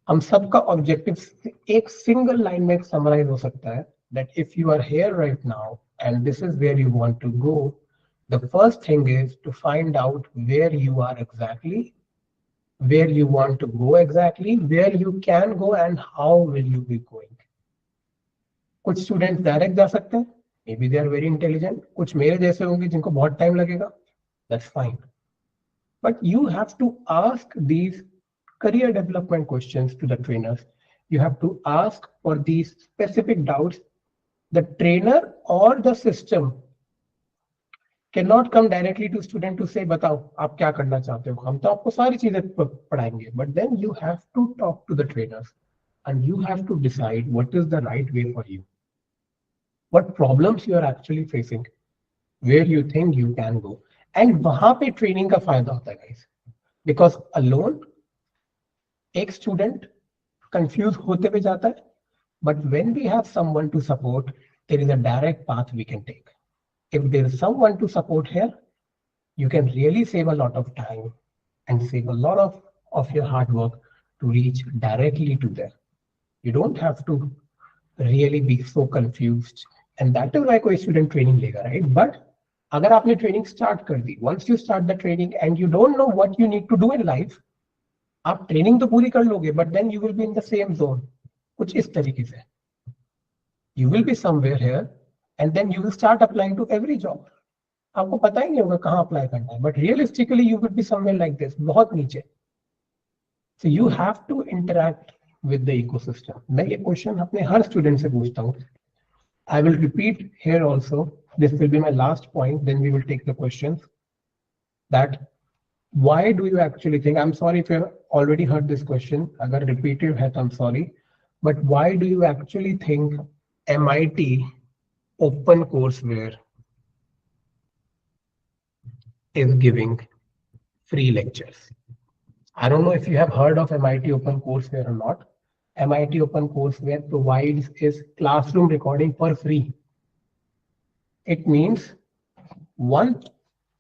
Speaker 1: हम सबका objective एक single line में summarize हो सकता है, that if you are here right now and this is where you want to go, the first thing is to find out where you are exactly, where you want to go exactly, where you can go and how will you be going. कुछ students direct जा सकते हैं, maybe they are very intelligent. कुछ मेरे जैसे होंगे जिनको बहुत time लगेगा, that's fine. But you have to ask these career development questions to the trainers. You have to ask for these specific doubts. The trainer or the system cannot come directly to student to say, बताओ आप क्या करना चाहते हो, हम तो आपको सारी चीजें पढ़ाएंगे. But then you have to talk to the trainers and you have to decide what is the right way for you, what problems you are actually facing, where you think you can go. And वहां पे training का फायदा होता है guys, because alone एक student confuse होते हुए जाता है, but when we have someone to support, there is a direct path we can take. If there is someone to support here, you can really save a lot of time and save a lot of your hard work to reach directly to there. You don't have to really be so confused. And that is why कोई student training लेगा, right? But अगर आपने training start कर दी, once you start the training and you don't know what you need to do in life, आप training तो पूरी कर लोगे, but then you will be in the same zone. कुछ इस तरीके से. You will be somewhere here and then you will start applying to every job. आपको पता ही नहीं होगा कहाँ अप्लाई करना है, but realistically you will be somewhere like this, बहुत नीचे. So you have to interact with the ecosystem. मैं ये क्वेश्चन अपने हर स्टूडेंट से पूछता हूँ. I will repeat here also, this will be my last point, then we will take the questions. That why do you actually think, I am sorry if you already heard this question, अगर repeated है तो I am sorry, but why do you actually think MIT open courseware is giving free lectures? I don't know if you have heard of MIT Open Courseware or not. MIT Open Courseware provides is classroom recording for free. It means one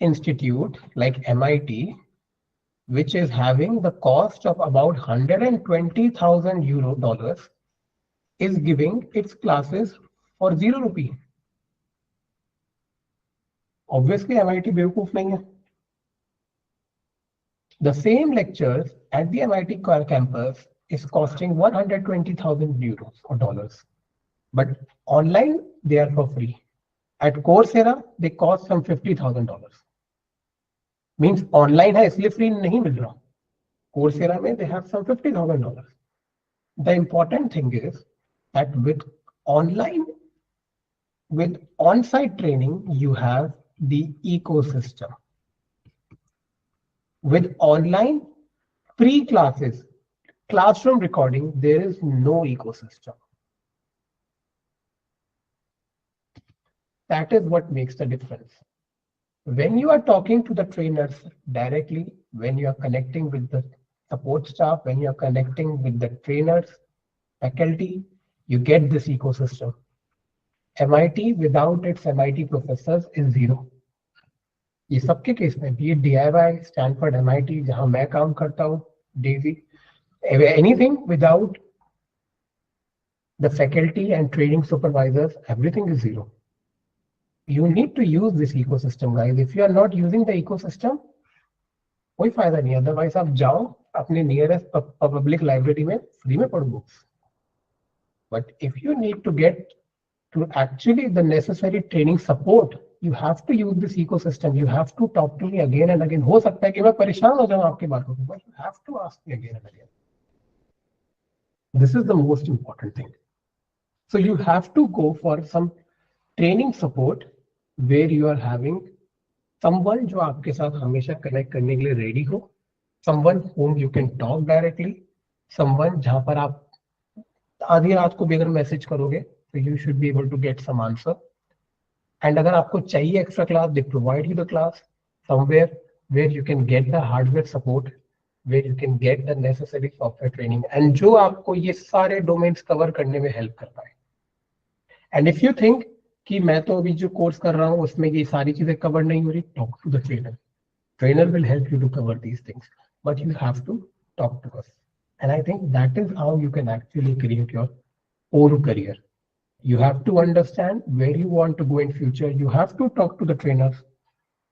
Speaker 1: institute like MIT, which is having the cost of about $120,000, is giving its classes for ₹0. Obviously, MIT बेवकूफ नहीं है. The same lectures at the MIT campus is costing €120,000 or dollars, but online they are for free. At Coursera they cost some $50,000. Means online है इसलिए free नहीं मिल रहा. Coursera में they have some $50,000. The important thing is that with online, with on-site training, you have the ecosystem. With online free classes, classroom recording, there is no ecosystem. That is what makes the difference. When you are talking to the trainers directly, when you are connecting with the support staff, when you are connecting with the trainers, faculty, you get this ecosystem. MIT without its MIT professors is zero. ये सबके case में भी DIY, Stanford, MIT जहां मैं काम करता हूँ, Daisy, anything without the faculty and training supervisors, everything is zero. You need to use this ecosystem, guys. If you are not using the ecosystem, कोई फायदा नहीं. Otherwise आप जाओ अपने nearest public library में फ्री में पढ़ो books. But if you need to get to actually the necessary training support, you have to use this ecosystem. You have to talk to me again and again. हो सकता है कि मैं परेशान हो जाऊं आपकी बातों से, but you have to ask me again and again. This is the most important thing. So you have to go for some training support where you are having someone जो आपके साथ हमेशा connect करने के लिए ready हो, someone whom you can talk directly, someone जहां पर आप आधी रात को भी अगर मैसेज करोगे तो you should be able to get some answer. And अगर आपको चाहिए extra class, they provide you the class somewhere where you can get the hardware support, where you can get the necessary software training, and जो आपको ये सारे domains cover करने में help कर पाए. And if you think कि मैं तो अभी जो कोर्स कर रहा हूँ उसमें ये सारी चीजें कवर नहीं हो रही, talk to the trainer. Trainer will help you to cover these things, but you have to talk to us. And I think that is how you can actually create your own career. You have to understand where you want to go in future. You have to talk to the trainers.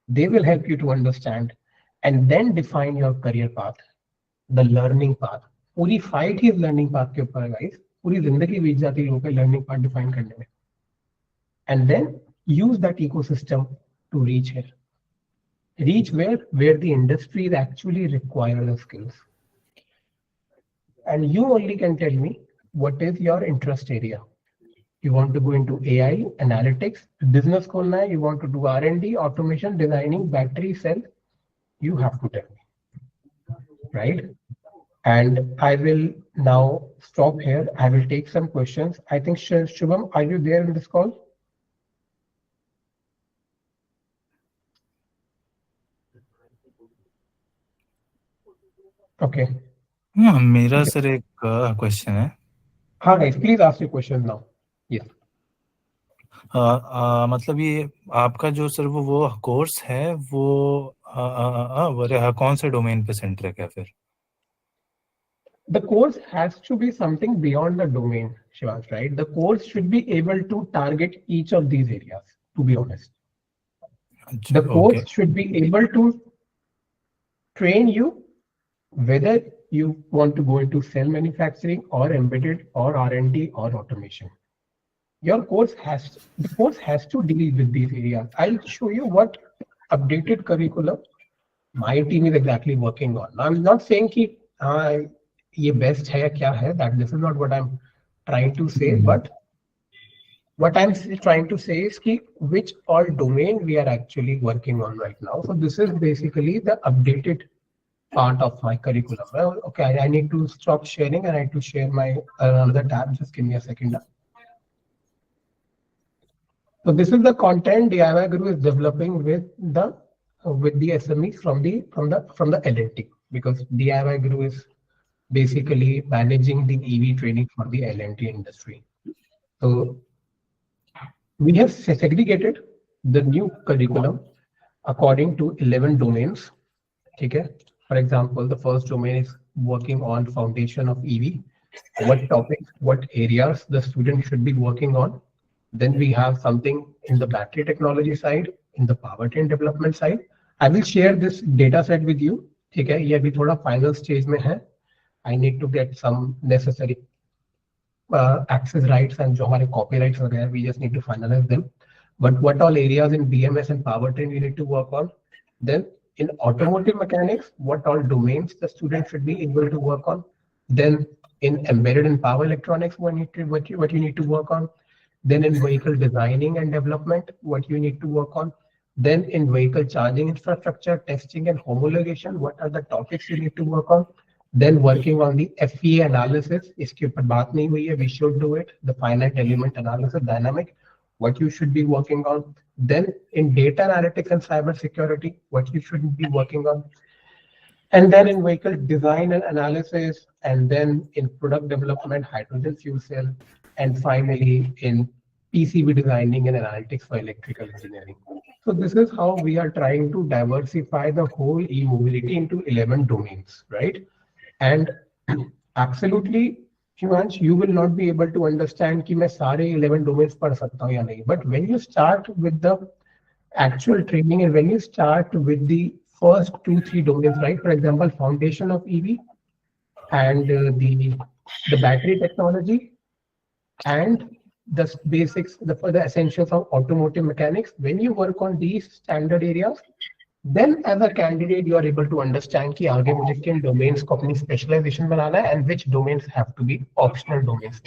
Speaker 1: They will help you to understand and then define your career path, the learning path. पूरी fight ही learning path के ऊपर है guys. पूरी जिंदगी बीत जाती है लोगों के learning path define करने में. And then use that ecosystem to reach here. Reach where the industry actually requires the skills. And you only can tell me what is your interest area. You want to go into AI, analytics, business खोलना है, you want to do R&D, automation, designing, battery, cell, you have to tell me, right? And I will now stop here. I will take some questions. I think Shubham, are you there in this call? Okay.
Speaker 6: मेरा sir एक question है.
Speaker 1: हाँ guys, please ask your question now. Yes.
Speaker 6: मतलब ये आपका जो sir वो course है वो कौन से डोमेन पे सेंट्रिक है फिर?
Speaker 1: The course has to be something beyond the domain, Shivansh, right? The course should be able to target each of these areas, to be honest. The course should be able to train you whether you want to go into cell manufacturing or embedded or R&D or automation. The course has to deal with these areas. I'll show you what updated curriculum my team is exactly working on. I'm not saying that ये best है क्या है, that this is not what I'm trying to say, but what I'm trying to say is कि which all domain we are actually working on right now. So this is basically the updated part of my curriculum. Well, okay, I need to stop sharing and I need to share my another tab. Just give me a second. So this is the content DIYguru is developing with the SMEs from the L&T, because DIYguru is basically managing the EV training for the L&T industry. So we have segregated the new curriculum according to 11 domains. Okay. For example, the first domain is working on foundation of EV. What topics, what areas the student should be working on. Then we have something in the battery technology side, in the powertrain development side. I will share this data set with you. Okay. ये अभी थोड़ा final stage में है. I need to get some necessary access rights and जो हमारे copyrights वगैरह, we just need to finalize them. But what all areas in BMS and powertrain we need to work on. Then in automotive mechanics, what all domains the student should be able to work on. Then in embedded and power electronics, what you need to work on. Then in vehicle designing and development, what you need to work on. Then in vehicle charging infrastructure, testing and homologation, what are the topics you need to work on. Then working on the FEA analysis, इसके ऊपर बात नहीं हुई है, we should do it. The finite element analysis, dynamic, what you should be working on. Then in data analytics and cyber security, what you should be working on. And then in vehicle design and analysis, and then in product development, hydrogen fuel cell, and finally in PCB designing and analytics for electrical engineering. So this is how we are trying to diversify the whole e-mobility into 11 domains, right? And absolutely, Shivansh, you will not be able to understand कि मैं सारे 11 domains पढ़ सकता हूँ या नहीं. But when you start with the actual training and when you start with the first 2-3 domains, right? For example, foundation of EV and the battery technology and the basics, the essentials of automotive mechanics. When you work on these standard areas, then as a candidate you are able to understand कि आगे मुझे किन domains को अपनी specialization बनाना है and which domains have to be optional domains.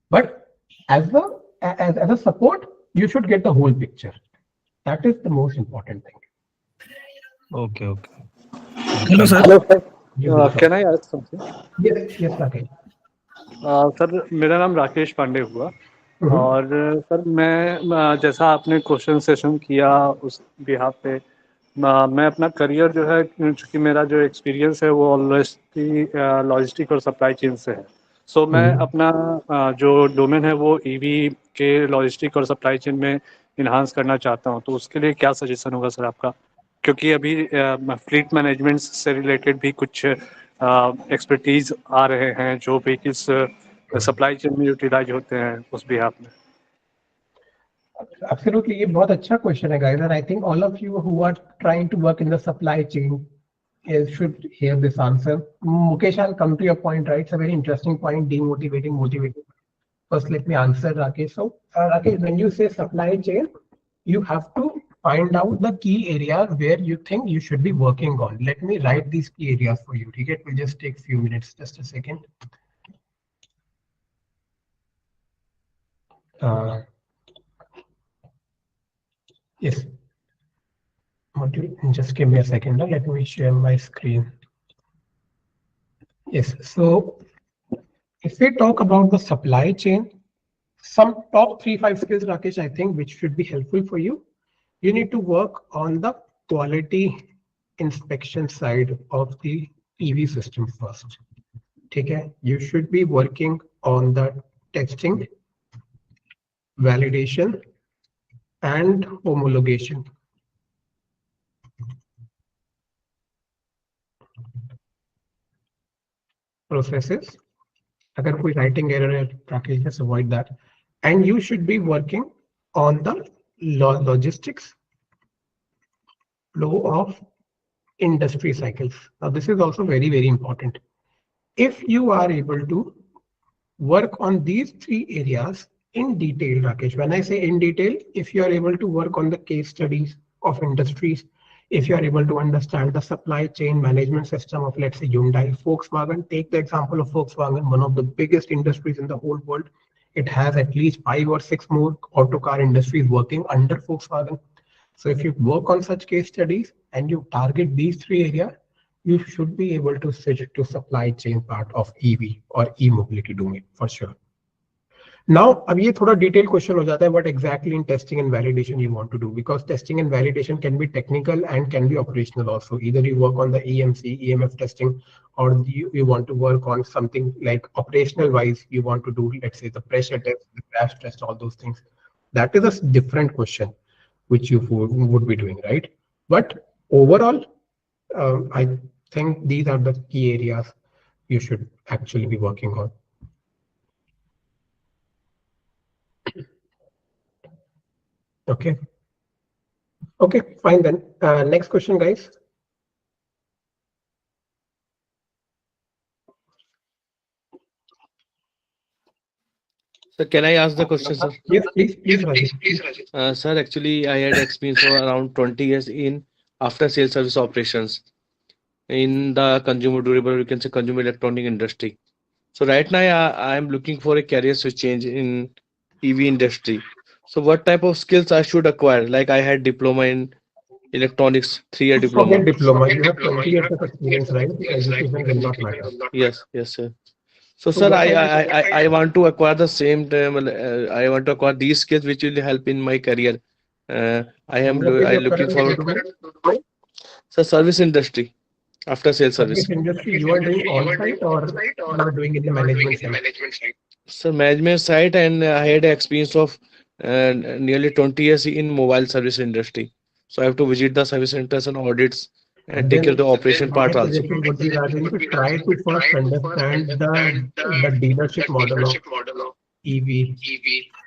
Speaker 1: But as a support, you should get the whole picture. That is the most important thing.
Speaker 6: Okay.
Speaker 7: Hello, sir.
Speaker 2: Can I ask something?
Speaker 1: Yes, Rakesh.
Speaker 8: Sir मेरा नाम राकेश पांडे हुआ और sir मैं जैसा आपने question session किया उस behalf पे मैं अपना करियर जो है, क्योंकि मेरा जो एक्सपीरियंस है वो लॉजिस्टिक और सप्लाई चेन से है. सो मैं अपना जो डोमेन है वो ईवी के लॉजिस्टिक और सप्लाई चेन में इन्हांस करना चाहता हूँ. तो उसके लिए क्या सजेशन होगा सर आपका, क्योंकि अभी फ्लीट मैनेजमेंट से रिलेटेड भी कुछ एक्सपर्टीज आ रहे हैं जो व्हीकल्स सप्लाई चेन में यूटिलाइज होते हैं उस बिहाफ में.
Speaker 1: Absolutely, ये बहुत अच्छा question है guys, and I think all of you who are trying to work in the supply chain should hear this answer. Mukesh, I'll come to your point, right? It's a very interesting point, demotivating, motivating. First, let me answer Rakesh. So, Rakesh, when you say supply chain, you have to find out the key areas where you think you should be working on. Let me write these key areas for you. Okay? It will just take a few minutes, just a second. Yes. Just give me a second. Let me share my screen. Yes. So if we talk about the supply chain, some top 3-5 skills, Rakesh, I think, which should be helpful for you. You need to work on the quality inspection side of the EV system first. Okay, you should be working on the testing, validation, and homologation. Processes. अगर कोई writing error है, Rakesh, just avoid that. And you should be working on the logistics flow of industry cycles. Now, this is also very, very important. If you are able to work on these three areas in detail, Rakesh, when I say in detail, if you are able to work on the case studies of industries, if you are able to understand the supply chain management system of, let's say, Hyundai, Volkswagen, take the example of Volkswagen, one of the biggest industries in the whole world. It has at least 5 or 6 more auto car industries working under Volkswagen. So if you work on such case studies and you target these three areas, you should be able to switch to supply chain part of EV or e-mobility domain for sure. Now, अब ये थोड़ा detailed question हो जाता है what exactly in testing and validation you want to do, because testing and validation can be technical and can be operational also. Either you work on the EMC, EMF testing, or you want to work on something like operational wise, you want to do, let's say, the pressure test, the crash test, all those things. That is a different question which you would be doing, right? But overall, I think these are the key areas you should actually be working on. Okay. Okay, fine then. Next question, guys.
Speaker 10: So can I ask the question, sir?
Speaker 1: Yes, please, Rajesh.
Speaker 10: Sir, actually, I had experience for around 20 years in after sales service operations in the consumer durable, you can say consumer electronic industry. So right now, I am looking for a career switch change in EV industry. So what type of skills I should acquire? Like I had diploma in electronics, 3-year diploma.
Speaker 1: Forget diploma. You have 20 years of experience, right? Education will not matter.
Speaker 10: Yes, sir. So sir, I want to acquire the same time. I want to acquire these skills which will help in my career. I am looking forward. So service industry, after sales service.
Speaker 1: Industry, you are doing on-site or you are doing in the management side?
Speaker 10: So management side, and I had experience of nearly 20 years in mobile service industry. So I have to visit the service centers and audits and take care of the operation part also.
Speaker 1: Would be to try to first understand the dealership model of EV,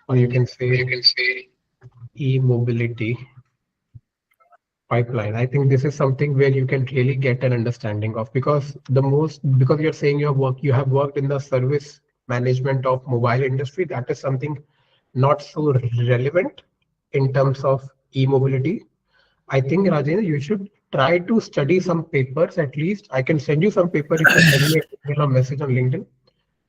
Speaker 1: or you can say e-mobility pipeline. I think this is something where you can really get an understanding of, because you're saying you have worked in the service management of mobile industry. That is something not so relevant in terms of e-mobility. I think, Rajendra, you should try to study some papers at least. I can send you some paper if you send me a message on LinkedIn.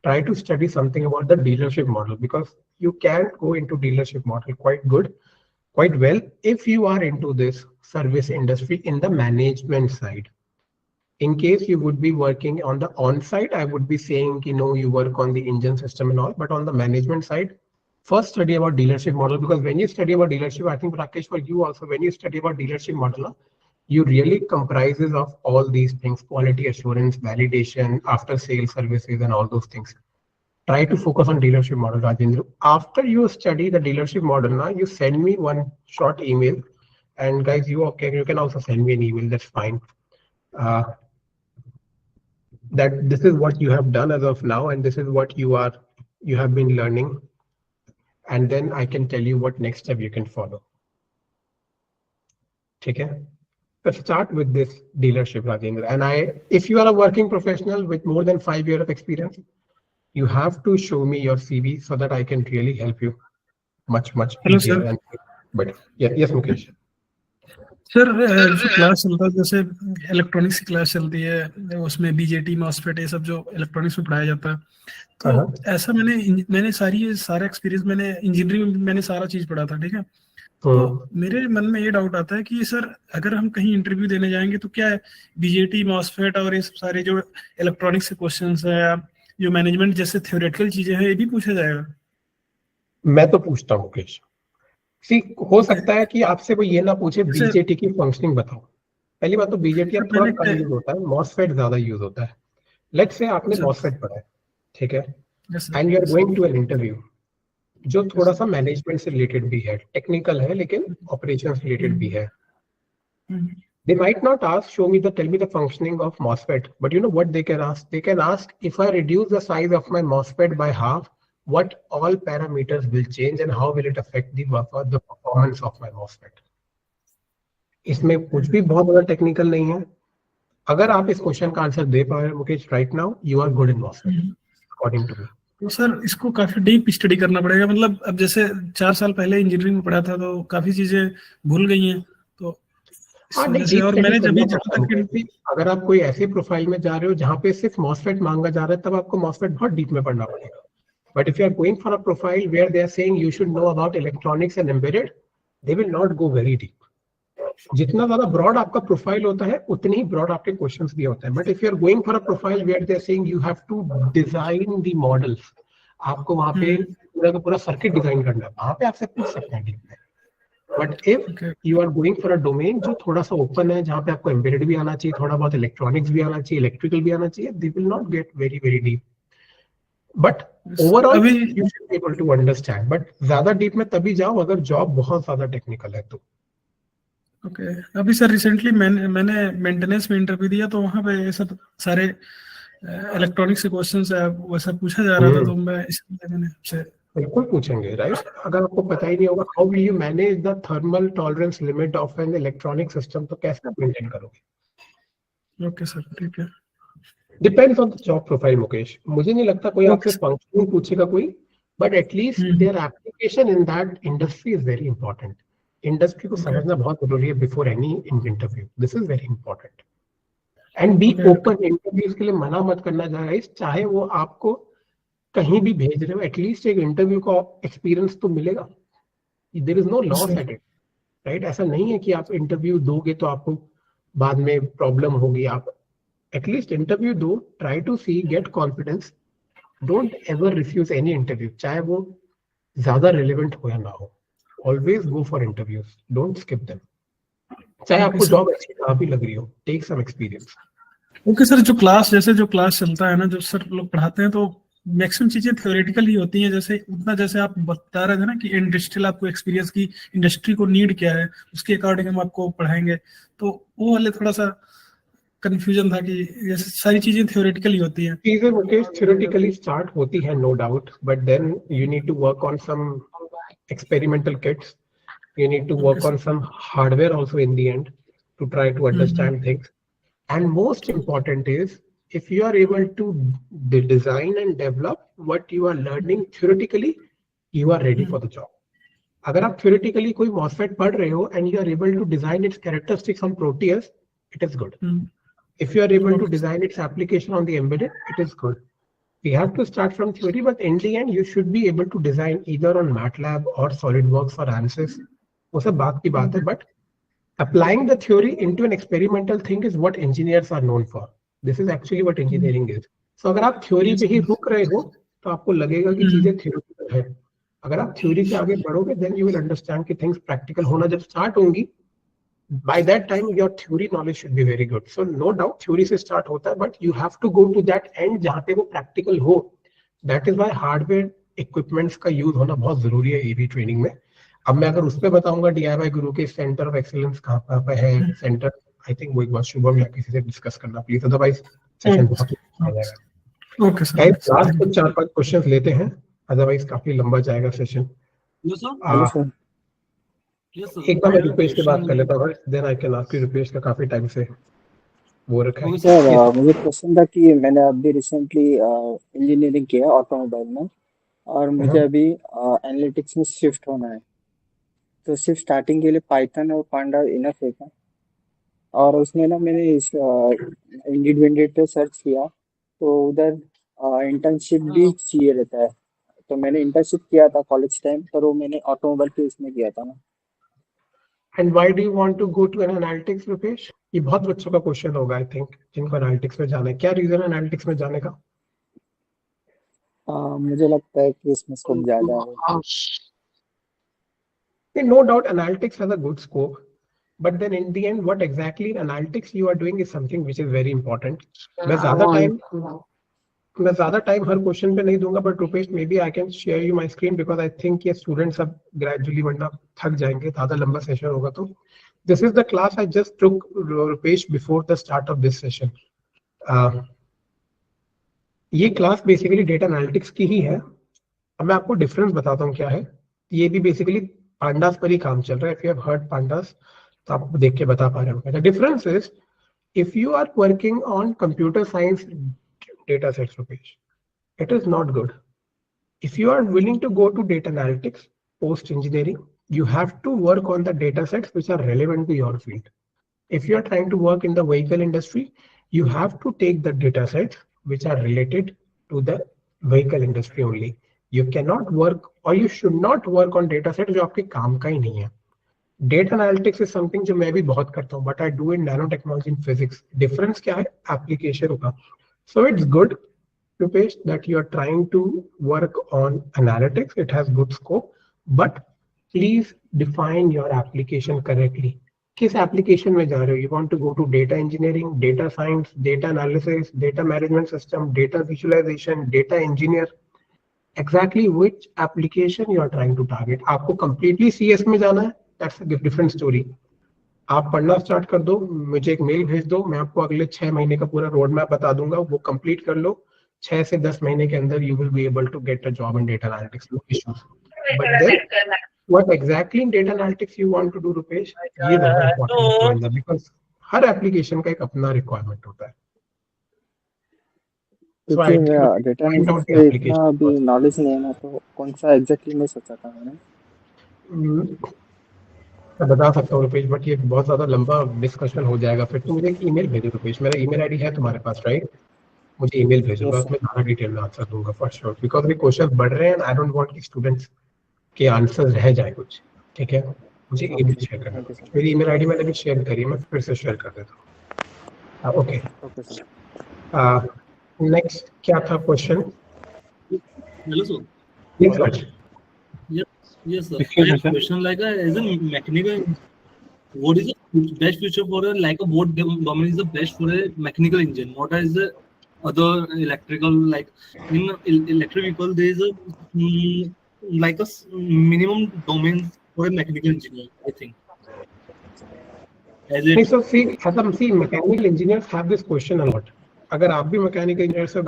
Speaker 1: Try to study something about the dealership model, because you can go into dealership model quite well if you are into this service industry in the management side. In case you would be working on the on-site, I would be saying, you work on the engine system and all, but on the management side, first study about dealership model, because when you study about dealership, I think Rakesh, for you also, when you study about dealership model, you really comprises of all these things: quality assurance, validation, after sales services, and all those things. Try to focus on dealership model, Rajendra. After you study the dealership model, now you send me one short email, and guys, you can also send me an email. That's fine. That this is what you have done as of now, and this is what you have been learning. And then I can tell you what next step you can follow. Okay? Let's start with this dealership, Rajendra. And if you are a working professional with more than 5 years of experience, you have to show me your CV so that I can really help you much easier.
Speaker 11: Hello,
Speaker 1: But yes, Mukesh.
Speaker 11: Sir जो class चलता है, जैसे electronics की class चलती है, उसमें BJT MOSFET ये सब जो इलेक्ट्रॉनिक्स में पढ़ाया जाता है, तो ऐसा मैंने सारा एक्सपीरियंस, मैंने इंजीनियरिंग में मैंने सारा चीज पढ़ा था, ठीक है। तो मेरे मन में ये डाउट आता है कि सर अगर हम कहीं इंटरव्यू देने जाएंगे तो क्या है बीजेटी मॉसफेट और ये सारे जो इलेक्ट्रॉनिक्स के क्वेश्चंस है, जो मैनेजमेंट जैसे थ्योरेटिकल चीजें हैं, ये भी पूछा जाएगा?
Speaker 1: मैं तो पूछता हूँ मुकेश, हो सकता है कि आपसे वो ये ना पूछे बीजेटी की फंक्शनिंग बताओ, पहली बात तो बीजेटी अब थोड़ा कम यूज होता है, मॉसफेट ज्यादा यूज होता है। लेट्स से आपने मॉसफेट पढ़ा है, ठीक है, and you are going to an interview जो थोड़ा सा मैनेजमेंट से रिलेटेड भी है, टेक्निकल है लेकिन ऑपरेशन से रिलेटेड भी है। They might not ask, tell me the functioning of MOSFET, but you know what they can ask? They can ask, if I reduce the size of my MOSFET by half, what all parameters will change and how will it affect the performance of my MOSFET? इसमें कुछ भी बहुत बड़ा technical नहीं है। अगर आप इस क्वेश्चन का आंसर दे पा रहे हैं Mukesh right now, you are good in MOSFET according to me.
Speaker 11: तो सर इसको काफी डीप स्टडी करना पड़ेगा, मतलब अब जैसे 4 साल पहले इंजीनियरिंग में पढ़ा था तो काफी चीजें भूल गई हैं, तो
Speaker 1: हाँ नहीं, और मैंने अगर आप कोई ऐसे प्रोफाइल में जा रहे हो जहाँ पे सिर्फ मॉसफेट मांगा जा रहा है, तब आपको मॉसफेट बहुत डीप में पढ़ना पड़ेगा। But if you are going for a profile where they are saying you should know about electronics and embedded, they will not go very deep. जितना ज्यादा ब्रॉड आपका प्रोफाइल होता है उतनी ही ब्रॉड आपके क्वेश्चंस भी होते हैं। But if you are going for a profile where they are saying you have to design the models, आपको वहाँ पे पूरा का पूरा सर्किट डिजाइन करना है, वहाँ पे आपसे पूछ सकते हैं डीप में। But if you are going for a domain जो थोड़ा सा ओपन है, जहाँ पे आपको एम्बेडेड भी आना चाहिए, थोड़ा बहुत इलेक्ट्रॉनिक्स भी आना चाहिए, इलेक्ट्रिकल भी आना चाहिए, they will not get very very deep. But overall you should be able to understand, but ज्यादा डीप में तभी जाओ अगर जॉब बहुत ज्यादा टेक्निकल है तो।
Speaker 11: ओके अभी सर रिसेंटली मैंने मेंटेनेंस में इंटरव्यू दिया, तो वहाँ पे ये सब सारे इलेक्ट्रॉनिक्स के क्वेश्चंस वैसा पूछा जा रहा था, तो मैं इसलिए मैंने आपसे
Speaker 1: बिल्कुल पूछेंगे राइट। अगर आपको पता ही नहीं होगा how will you manage the thermal tolerance limit of an electronic system, तो कैसे आप मेंटेन करोगे?
Speaker 11: ओके सर ठीक है।
Speaker 1: Depends on the job profile Mukesh, मुझे नहीं लगता कोई आपसे फंक्शनिंग पूछेगा कोई, but at least their application in that industry is very important. Industry को समझना बहुत जरूरी है before any interview, this is very important. And be open, interviews के लिए मना मत करना चाहिए, चाहे वो आपको कहीं भी भेज रहे हो, एटलीस्ट एक इंटरव्यू का एक्सपीरियंस तो मिलेगा। There is no loss at it, right? ऐसा नहीं है कि आप इंटरव्यू दोगे तो आपको बाद में प्रॉब्लम होगी। आप एटलीस्ट इंटरव्यू दो, try to see, get confidence, don't ever refuse any interview, चाहे वो ज्यादा रिलेवेंट हो या ना हो। Always go for interviews, don't skip them, चाहे आपको जॉब अच्छी ना भी लग रही हो, take some experience.
Speaker 11: Okay sir, जो क्लास चलता है ना, जो सर लोग पढ़ाते हैं, तो मैक्सिमम चीजें थ्योरेटिकल ही होती हैं। जैसे आप बता रहे थे ना कि इंडस्ट्रियल आपको एक्सपीरियंस की, इंडस्ट्री को नीड क्या है, उसके अकॉर्डिंग हम आपको पढ़ाएंगे, तो वो वाले थोड़ा सा कंफ्यूजन था कि ये सारी चीजें थ्योरेटिकल ही होती हैं।
Speaker 1: चीजें मुकेश थ्योरेटिकली स्टार्ट होती है, no doubt, but then you need to work on some experimental kits, you need to work on some hardware also in the end to try to understand things. And most important is, if you are able to design and develop what you are learning theoretically, you are ready for the job. अगर आप theoretically कोई MOSFET पढ़ रहे हो and you are able to design its characteristics on Proteus, it is good. If you are able to design its application on the embedded, it is good. We have to start from theory, but in the end you should be able to design either on MATLAB or SolidWorks or ANSYS. वो सब बात की बात है, but applying the theory into an experimental thing is what engineers are known for. This is actually what engineering is. So अगर आप theory पे ही रुक रहे हो तो आपको लगेगा कि चीजें थ्योरेटिकल है। अगर आप थ्योरी से आगे बढ़ोगे, then you will understand कि things practical होना जब स्टार्ट होंगी, by that time your theory knowledge should be very good. So no doubt theory से स्टार्ट होता है, but you have to go to that end जहाँ पे वो practical हो. That is why hardware equipments का यूज होना बहुत जरूरी है ईवी ट्रेनिंग में। अब मैं अगर उस पे बताऊंगा DIY गुरु के सेंटर ऑफ एक्सीलेंस कहाँ पे है, सेंटर, आई थिंक वो एक बार शुभम या किसी से डिस्कस करना प्लीज, अदरवाइज सेशन बहुत लंबा जाएगा। ओके सर, लास्ट कुछ 4-5 क्वेश्चंस लेते हैं, अदरवाइज काफी लंबा जाएगा सेशन। एक बार मैं रुपेश की बात कर लेता हूँ, then I can ask you. Rupesh का काफी टाइम से वो रखा है।
Speaker 12: सर मुझे क्वेश्चन था कि मैंने अभी रिसेंटली इंजीनियरिंग किया ऑटोमोबाइल में, और मुझे अभी एनालिटिक्स में शिफ्ट होना है, तो सिर्फ स्टार्टिंग के लिए पाइथन और पांडा इनफ है क्या? और उसमें ना मैंने इस इंडीड विंडीड पे सर्च किया, तो उधर इंटर्नशिप भी चाहिए रहता है, तो मैंने इंटर्नशिप किया था कॉलेज टाइम, पर वो मैंने ऑटोमोबाइल पे इसमें किया था ना।
Speaker 1: And why do you want to go to analytics Rupesh? ये बहुत बच्चों का क्वेश्चन होगा आई थिंक, जिनको एनालिटिक्स में जाना है। क्या रीजन है एनालिटिक्स में जाने का?
Speaker 12: मुझे लगता है कि इसमें स्कोप ज्यादा है।
Speaker 1: No doubt analytics has a good scope, but then in the end, what exactly analytics you are doing is something which is very important. मैं
Speaker 12: I
Speaker 1: ज़्यादा
Speaker 12: want
Speaker 1: टाइम हर क्वेश्चन पे नहीं दूंगा, but Rupesh maybe I can share you my screen because I think ये students अब gradually वरना थक जाएंगे, ज़्यादा लंबा सेशन होगा तो this is the class I just took Rupesh before the start of this session. ये क्लास बेसिकली डेटा एनालिटिक्स की ही है. अब मैं आपको डिफरेंस बताता हूँ क्या है. ये भी बेसिकली पांडास पर ही काम चल रहा है. If you have heard pandas तो आप देख के बता पा रहे हो. The difference is if you are working on computer science data sets, Rupesh, it is not good. If you are willing to go to data analytics post engineering, you have to work on the data sets which are relevant to your field. If you are trying to work in the vehicle industry, you have to take the data sets which are related to the vehicle industry only. You cannot work or you should not work on data sets जो आपके काम का ही नहीं है. Data analytics is something जो मैं भी बहुत करता हूँ, but I do in nano technology in physics. Difference क्या है? एप्लीकेशन का. So it's good Rupesh that you are trying to work on analytics. It has good scope, but please define your application correctly. किस application में जा रहे हो? You want to go to data engineering, data science, data analysis, data management system, data visualisation, data engineer. Exactly which application you are trying to target. आपको completely CS में जाना है, that's a different story. आप पढ़ना start कर दो, मुझे एक मेल भेज दो, मैं आपको अगले 6 महीने का पूरा रोड मैप बता दूंगा. वो कंप्लीट कर लो. 6 से 10 महीने के अंदर you will be able to get a job in data analytics. No issues. But then what exactly in data analytics you want to do Rupesh, ये ज़्यादा इंपॉर्टेंट है बिकॉज हर एप्लीकेशन का एक अपना रिक्वायरमेंट होता है.
Speaker 12: क्योंकि डेटा एनालिटिक्स में इतना अभी नॉलेज नहीं है ना, तो कौन सा एग्जैक्टली नहीं सोचा था मैंने.
Speaker 1: मैं बता सकता हूँ रुपेश, बट ये बहुत ज्यादा लंबा डिस्कशन हो जाएगा. फिर तो मुझे एक ईमेल भेजो रुपेश. मेरा ईमेल आईडी है तुम्हारे पास, राइट? मुझे ईमेल भेजो, मैं उसमें ज़्यादा डिटेल में आंसर दूंगा फॉर श्योर, बिकॉज अभी क्वेश्चन बढ़ रहे हैं. आई डोंट वांट कि स्टूडेंट्स के आंसर रह जाए कुछ. ठीक है, मुझे ईमेल शेयर करना. मेरी ईमेल आईडी मैंने भी शेयर करी है, मैं फिर से शेयर कर देता हूँ. ओके, नेक्स्ट क्या था question?
Speaker 5: Hello sir.
Speaker 1: Yes,
Speaker 5: yes sir. I have a question like as a mechanical, what is the best future for a like a what domain is the best for a mechanical engine? What is the other electrical, like in electric vehicle there is a like a minimum domain for a mechanical engineer, I think.
Speaker 1: So see, mechanical engineers have this question a lot. अगर आप भी mechanical engineers हो,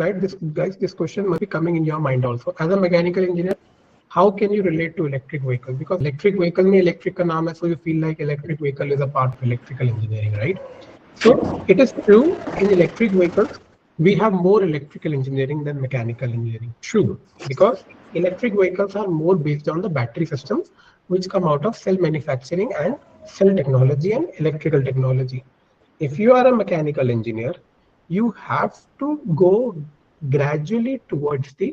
Speaker 1: this question must be coming in your mind also. As a mechanical engineer, how can you relate to electric vehicle? Because electric vehicle में electric का नाम है, so you feel like electric vehicle is a part of electrical engineering, right? So it is true, in electric vehicles we have more electrical engineering than mechanical engineering. True, because electric vehicles are more based on the battery systems which come out of cell manufacturing and cell technology and electrical technology. If you are a mechanical engineer, you have to go gradually towards the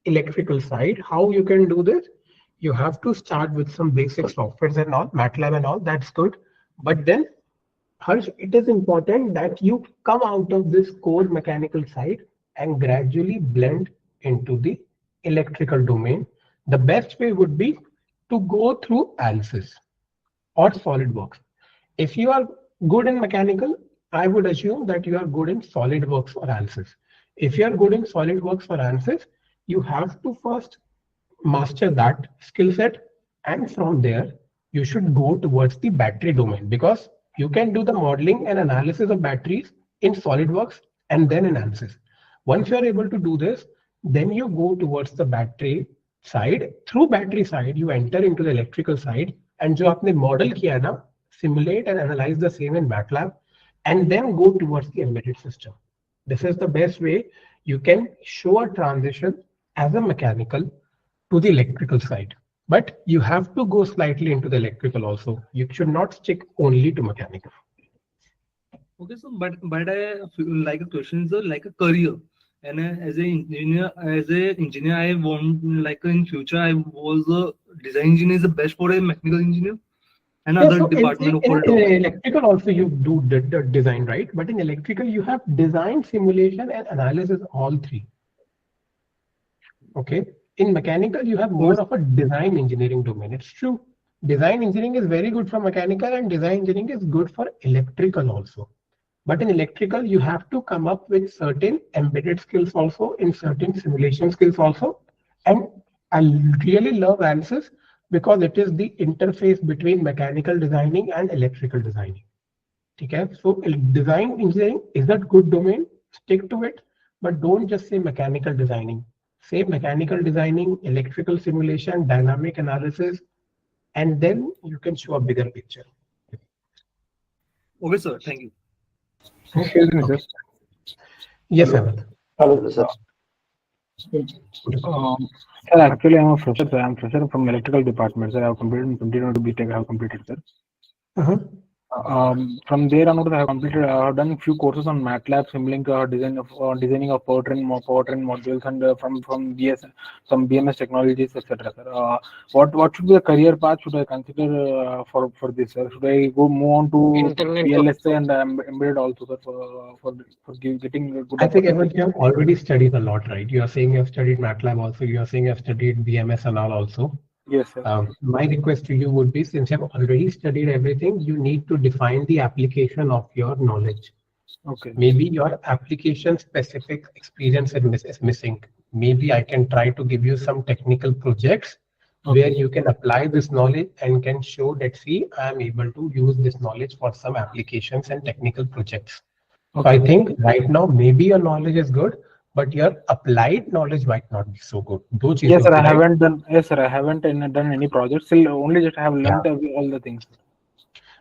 Speaker 1: electrical side. How you can do this? You have to start with some basic softwares and all, MATLAB and all, that's good. But then Harsh, it is important that you come out of this core mechanical side and gradually blend into the electrical domain. The best way would be to go through ANSYS or SolidWorks. If you are good in mechanical, I would assume that you are good in SolidWorks or ANSYS. If you are good in SolidWorks or ANSYS, you have to first master that skill set, and from there you should go towards the battery domain, because you can do the modeling and analysis of batteries in SolidWorks and then in ANSYS. Once you are able to do this, then you go towards the battery side. Through battery side, you enter into the electrical side, and जो आपने model किया ना, simulate and analyze the same in MATLAB, and then go towards the embedded system. This is the best way you can show a transition as a mechanical to the electrical side. But you have to go slightly into the electrical also. You should not stick only to mechanical.
Speaker 5: Okay, so but I feel like a question is like a career, and as an engineer, I want like in future I was a design engineer is the best for a mechanical engineer. Another
Speaker 1: so
Speaker 5: department
Speaker 1: in electrical also you do the design, right? But in electrical you have design, simulation and analysis, all three. Okay. In mechanical you have more of a design engineering domain. It's true. Design engineering is very good for mechanical, and design engineering is good for electrical also. But in electrical, you have to come up with certain embedded skills also, in certain simulation skills also. And I really love ANSYS because it is the interface between mechanical designing and electrical designing. Okay, so design engineering is that good domain, stick to it, but don't just say mechanical designing. Say mechanical designing, electrical simulation, dynamic analysis, and then you can show a bigger picture.
Speaker 5: Okay, sir. Thank you.
Speaker 13: Excuse me, sir.
Speaker 1: Yes,
Speaker 13: Hello.
Speaker 1: Ahmed.
Speaker 13: Hello, sir. Sir, actually, I'm a fresher. Sir. I'm fresher from electrical department. Sir, I have completed in 2022 BTech. I have completed, sir. From there onward, I have completed. I have done few courses on MATLAB, Simulink, designing of powertrain modules, and from BMS technologies, etc. Sir, what should be the career path should I consider for this? Sir, should I move on to
Speaker 4: Internet.
Speaker 13: PLSA and embedded also, sir, for getting a good
Speaker 1: I think
Speaker 13: opportunity?
Speaker 1: you have already studied a lot, right? You are saying you have studied MATLAB also. You are saying you have studied BMS and all also.
Speaker 13: Yes, sir.
Speaker 1: My request to you would be, since you have already studied everything, you need to define the application of your knowledge.
Speaker 13: Okay.
Speaker 1: Maybe your application specific experience is missing. Maybe I can try to give you some technical projects where you can apply this knowledge and can show that, see, I am able to use this knowledge for some applications and technical projects. So I think right now, maybe your knowledge is good, but your applied knowledge might not be so good.
Speaker 13: Yes, sir. I haven't done. Yes, sir. I haven't done any projects. Still, only just I have learned all the things.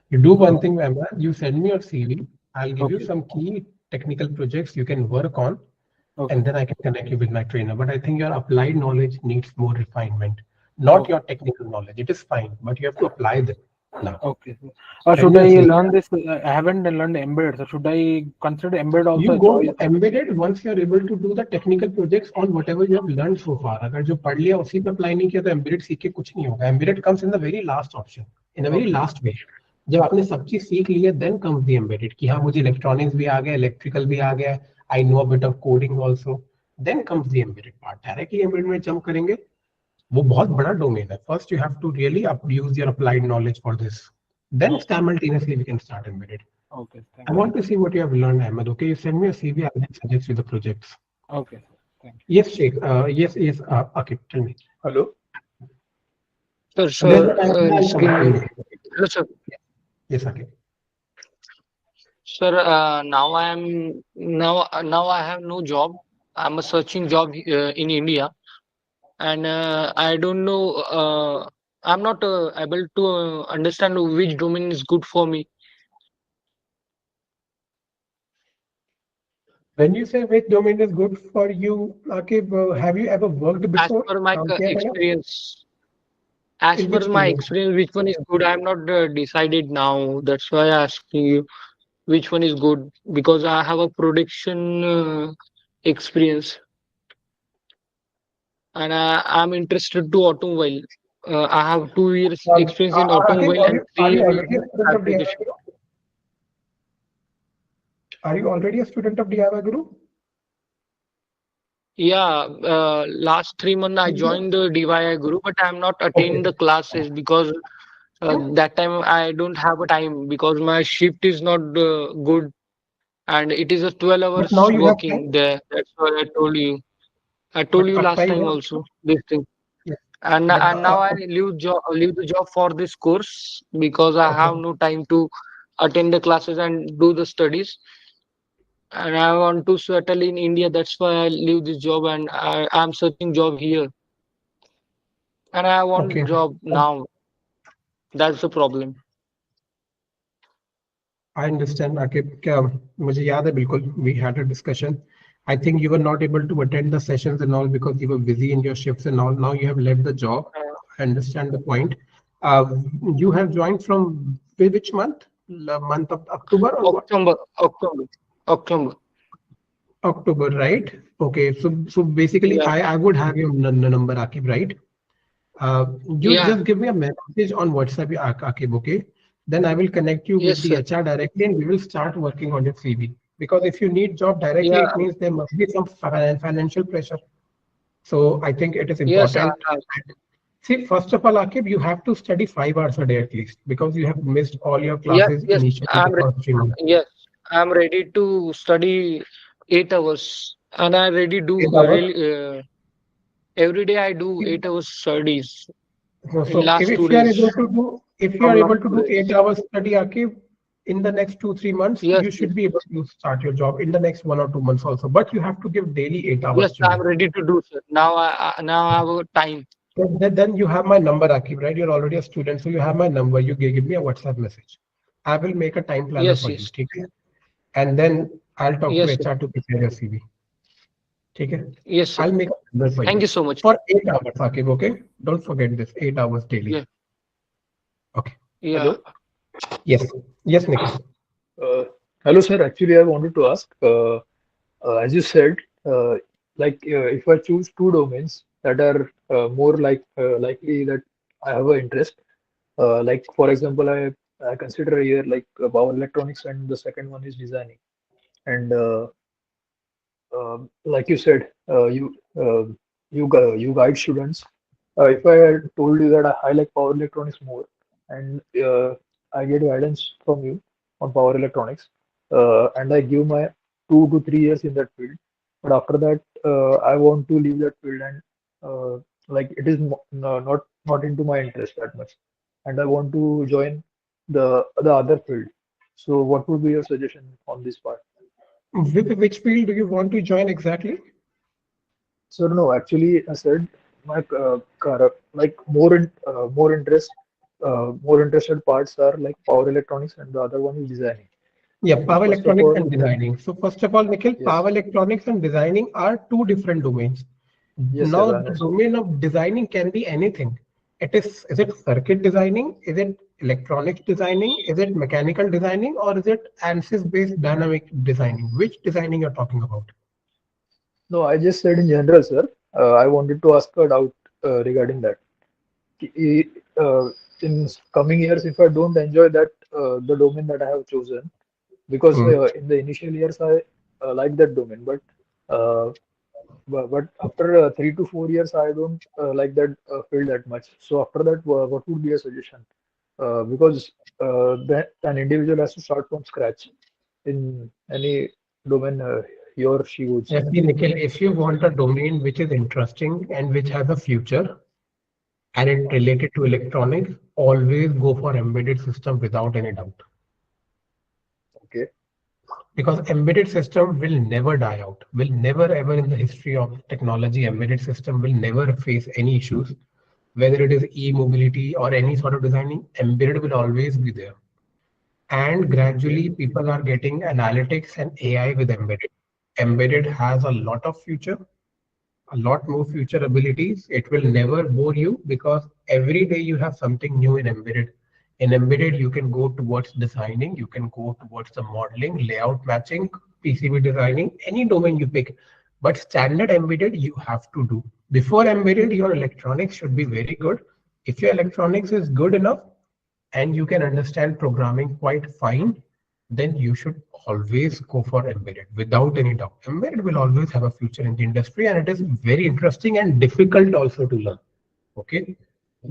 Speaker 1: You do one thing, Emma. You send me your CV. I'll give you some key technical projects you can work on, and then I can connect you with my trainer. But I think your applied knowledge needs more refinement, not your technical knowledge. It is fine, but you have to apply them now.
Speaker 13: Okay. Should I learn this? I haven't learned embedded. So should I consider embedded also?
Speaker 1: You go embedded once you are able to do the technical projects on whatever you have learned so far. अगर जो पढ़ लिया उसी पे apply नहीं किया तो embedded सीख के कुछ नहीं होगा. Embedded comes in the very last option, in the very last way. जब आपने सब चीज सीख ली है, then comes the embedded कि हाँ मुझे electronics भी आ गया, electrical भी आ गया, I know a bit of coding also. Then comes the embedded part. Directly embedded में jump करेंगे, वो बहुत बड़ा domain है. First you have to really use your applied knowledge for this. Then simultaneously we can start embedded.
Speaker 13: Okay.
Speaker 1: I want to see what you have learned, Ahmed. Okay, you send me a CV. I will suggest you the projects.
Speaker 13: Okay. Thank you.
Speaker 1: Yes, Sheikh. Yes. Okay, tell me.
Speaker 13: Hello.
Speaker 4: Sir, sir.
Speaker 1: Yes, okay.
Speaker 4: Sir, now I have no job. I'm searching job in India, and I don't know. I'm not able to understand which domain is good for me.
Speaker 1: When you say which domain is good for you, Akib, have you ever worked before?
Speaker 4: As per my experience. As per my experience, which one is good? I'm not decided now. That's why I'm asking you which one is good, because I have a production experience, and I'm interested to automobile. I have 2 years experience in automobile and 3 years in application.
Speaker 1: Are you already a student of DIYguru?
Speaker 4: Yeah, last 3 months I joined the DIYguru, but I'm not attending the classes because that time I don't have a time because my shift is not good, and it is a 12 hours working there. That's why I told you. I told you last time also this thing. And now I leave the job for this course because I have no time to attend the classes and do the studies. And I want to settle in India. That's why I leave this job, and I'm searching job here. And I want job now. That's the problem.
Speaker 1: I understand, Akib. मुझे याद है बिल्कुल. We had a discussion. I think you were not able to attend the sessions and all because you were busy in your shifts and all. Now you have left the job. I understand the point. You have joined from which month? The month of October or October, right? Okay. So basically, I would have your number, Akib, right? You just give me a message on WhatsApp, Akib, okay? Then I will connect you with the HR directly, and we will start working on your CV. Because if you need job directly, it means there must be some financial pressure. So I think it is important. See, first of all, Akib, you have to study 5 hours a day at least because you have missed all your
Speaker 4: Yes,
Speaker 1: classes
Speaker 4: yes,
Speaker 1: initially the first 3 months.
Speaker 4: yes, I'm ready to study 8 hours, and I really do
Speaker 1: 8 hours.
Speaker 4: every day. I do 8 hours studies in
Speaker 1: So
Speaker 4: last
Speaker 1: if
Speaker 4: 2
Speaker 1: you are
Speaker 4: days.
Speaker 1: able to do, if you are
Speaker 8: From
Speaker 1: able
Speaker 8: last
Speaker 1: to
Speaker 8: 2
Speaker 1: do
Speaker 8: days.
Speaker 1: 8 hours study, Akib, in the next 2-3 months,
Speaker 4: Yes,
Speaker 1: you should be able to start your job in the next 1 or 2 months also. But you have to give daily 8 hours
Speaker 4: yes, I'm
Speaker 1: study.
Speaker 4: ready to do, sir. Now I have a time.
Speaker 1: Then you have my number, Akib, right? You're already a student, so you have my number. You give me a WhatsApp message. I will make a time planner
Speaker 4: Yes,
Speaker 1: for you,
Speaker 4: yes,
Speaker 1: okay? And then I'll talk to
Speaker 4: yes, sir.
Speaker 1: HR to prepare your CV. Okay?
Speaker 4: Yes, sir.
Speaker 1: I'll make a number for
Speaker 4: Thank
Speaker 1: you
Speaker 4: you so much.
Speaker 1: for 8 hours, Akib. Okay? Don't forget this 8 hours daily.
Speaker 4: Yeah,
Speaker 1: Okay.
Speaker 4: yeah.
Speaker 2: Hello.
Speaker 1: Yes. Yes, Nikhil.
Speaker 2: Hello, sir. Actually, I wanted to ask, as you said, if I choose two domains that are more likely that I have an interest, like for example, I consider here like power electronics, and the second one is designing. And like you said, you guide students. If I had told you that I like power electronics more, and I get guidance from you on power electronics, and I give my 2 to 3 years in that field, but after that, I want to leave that field, and like it is not into my interest that much, and I want to join the other field. So, what would be your suggestion on this part?
Speaker 1: Which field do you want to join exactly?
Speaker 2: So no, actually, I said my like more interested parts are like power electronics, and the other one is designing.
Speaker 1: Yeah,
Speaker 2: So
Speaker 1: power
Speaker 2: first of
Speaker 1: electronics
Speaker 2: all,
Speaker 1: and designing. So first of all, Nikhil,
Speaker 2: yes,
Speaker 1: power electronics and designing are two different domains.
Speaker 2: yes,
Speaker 1: Now,
Speaker 2: I
Speaker 1: the
Speaker 2: understand.
Speaker 1: domain of designing can be anything. Is it circuit designing? Is it electronics designing? Is it mechanical designing? Or is it ANSYS-based dynamic designing? Which designing you're talking about?
Speaker 2: No, I just said in general, sir. I wanted to ask a doubt regarding that. I- Uh, in coming years, if I don't enjoy the domain that I have chosen, because
Speaker 1: Hmm.
Speaker 2: in the initial years I like that domain, uh, but after 3 to 4 years I don't like that field that much. So after that, what would be a suggestion? Because then an individual has to start from scratch in any domain he or she would say.
Speaker 1: Yes, Nikhil, if you want a domain which is interesting and which has a future and it related to electronics, always go for embedded system without any doubt.
Speaker 2: Okay.
Speaker 1: Because embedded system will never die out, will never ever in the history of technology, embedded system will never face any issues. Whether it is e-mobility or any sort of designing, embedded will always be there. And
Speaker 2: Okay.
Speaker 1: gradually people are getting analytics and AI with embedded. Embedded has a lot of future, a lot more future abilities. It will never bore you because every day you have something new in embedded. In embedded, you can go towards designing, you can go towards the modeling, layout matching, PCB designing, any domain you pick. But standard embedded, you have to do. Before embedded, your electronics should be very good. If your electronics is good enough and you can understand programming quite fine, then you should always go for embedded without any doubt. Embedded will always have a future in the industry and it is very interesting and difficult also to learn. Okay.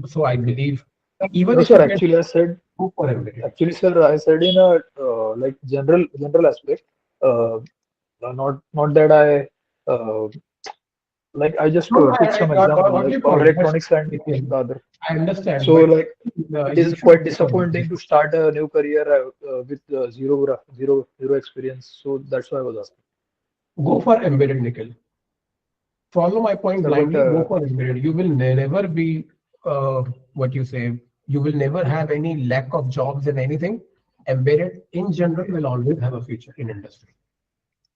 Speaker 1: So I believe even
Speaker 2: No,
Speaker 1: if
Speaker 2: sir.
Speaker 1: you get go for embedded.
Speaker 2: Actually, sir, I said in a like general aspect. Uh, not that I like I just
Speaker 1: No,
Speaker 2: took some example
Speaker 1: got
Speaker 2: like
Speaker 1: your
Speaker 2: power
Speaker 1: point. But
Speaker 2: electronics and the other.
Speaker 1: I understand,
Speaker 2: So
Speaker 1: but
Speaker 2: like it
Speaker 1: you
Speaker 2: is
Speaker 1: should
Speaker 2: quite
Speaker 1: go for
Speaker 2: disappointing
Speaker 1: embedded.
Speaker 2: to start a new career with zero experience. So that's why I was asking.
Speaker 1: Go for embedded, Nikhil. Follow my point
Speaker 2: Sir, but
Speaker 1: blindly, go for embedded. You will never be what you say, you will never have any lack of jobs in anything. Embedded in general will always have a future in industry.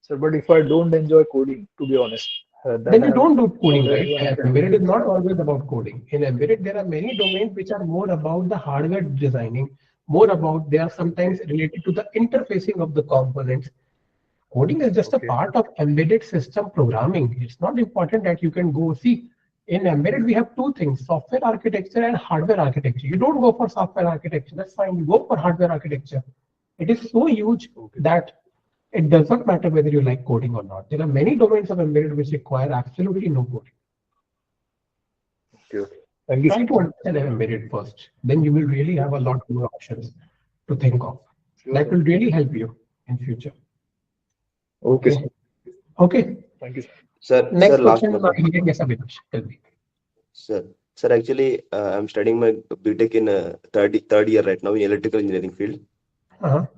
Speaker 2: if I don't enjoy coding, to be honest, that
Speaker 1: Then
Speaker 2: I
Speaker 1: you
Speaker 2: have
Speaker 1: don't do coding, right?
Speaker 2: already understood.
Speaker 1: Embedded is not always about coding. In embedded, there are many domains which are more about the hardware designing, more about they are sometimes related to the interfacing of the components. Coding is just a
Speaker 2: Okay.
Speaker 1: part of embedded system programming. It's not important that you can go see. In embedded, we have two things: software architecture and hardware architecture. You don't go for software architecture. That's fine. You go for hardware architecture. It is so huge that it does not matter whether you like coding or not. There are many domains of embedded which require absolutely no coding.
Speaker 2: Okay. Thank you.
Speaker 1: Try to understand embedded first. Then you will really have a lot more options to think of. That will really help you in future.
Speaker 2: Okay.
Speaker 1: Okay.
Speaker 2: Thank you.
Speaker 14: Sir,
Speaker 1: Next
Speaker 14: last
Speaker 1: question.
Speaker 14: question.
Speaker 1: Yes, Abhinav, tell me.
Speaker 14: Sir, actually, I'm studying my BTech in third year right now in electrical engineering field.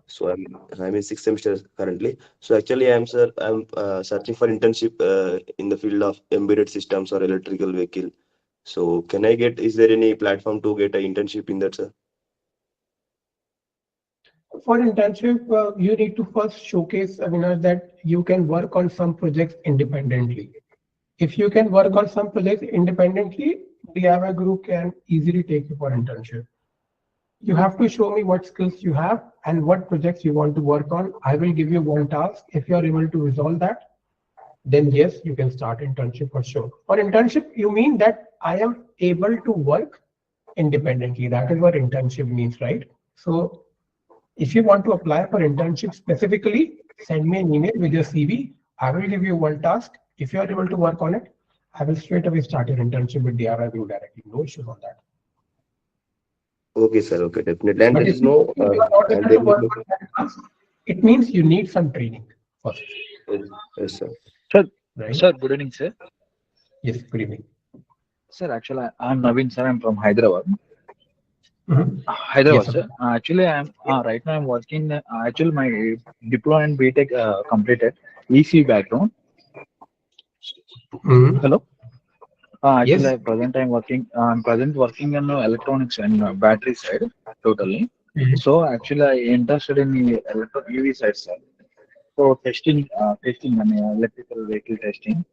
Speaker 14: So I'm in sixth semester currently. So actually, I'm searching for internship in the field of embedded systems or electrical vehicle. So can I get? Is there any platform to get an internship in that, sir?
Speaker 1: For internship, you need to first showcase, Avinash, that you can work on some projects independently. If you can work on some projects independently, DIYguru can easily take you for internship. You have to show me what skills you have and what projects you want to work on. I will give you one task. If you are able to resolve that, then yes, you can start internship for sure. For internship, you mean that I am able to work independently. That is what internship means, right? So if you want to apply for internship specifically, send me an email with your CV. I will give you one task. If you are able to work on it, I will straight away start your internship with DIYguru directly. No issues on that.
Speaker 14: Okay, sir. Okay, definitely. And
Speaker 1: But
Speaker 14: there
Speaker 1: if
Speaker 14: is
Speaker 1: you
Speaker 14: no.
Speaker 1: are not able to work on that task, it means you need some training first.
Speaker 14: Yes, sir.
Speaker 15: Sir,
Speaker 1: Right?
Speaker 15: sir, good evening, sir.
Speaker 1: Yes, good evening.
Speaker 15: Sir, actually, I'm Naveen, sir. I'm from Hyderabad. Hyderabad,
Speaker 1: Yes,
Speaker 15: sir. Actually, I'm right now. I'm working. Actually, my diploma and BTech completed. EC background. Hello. Actually,
Speaker 1: Yes.
Speaker 15: present I'm working. I'm present working on electronics and battery side totally. So actually, I interested in the EV side, sir. So testing and electrical vehicle testing.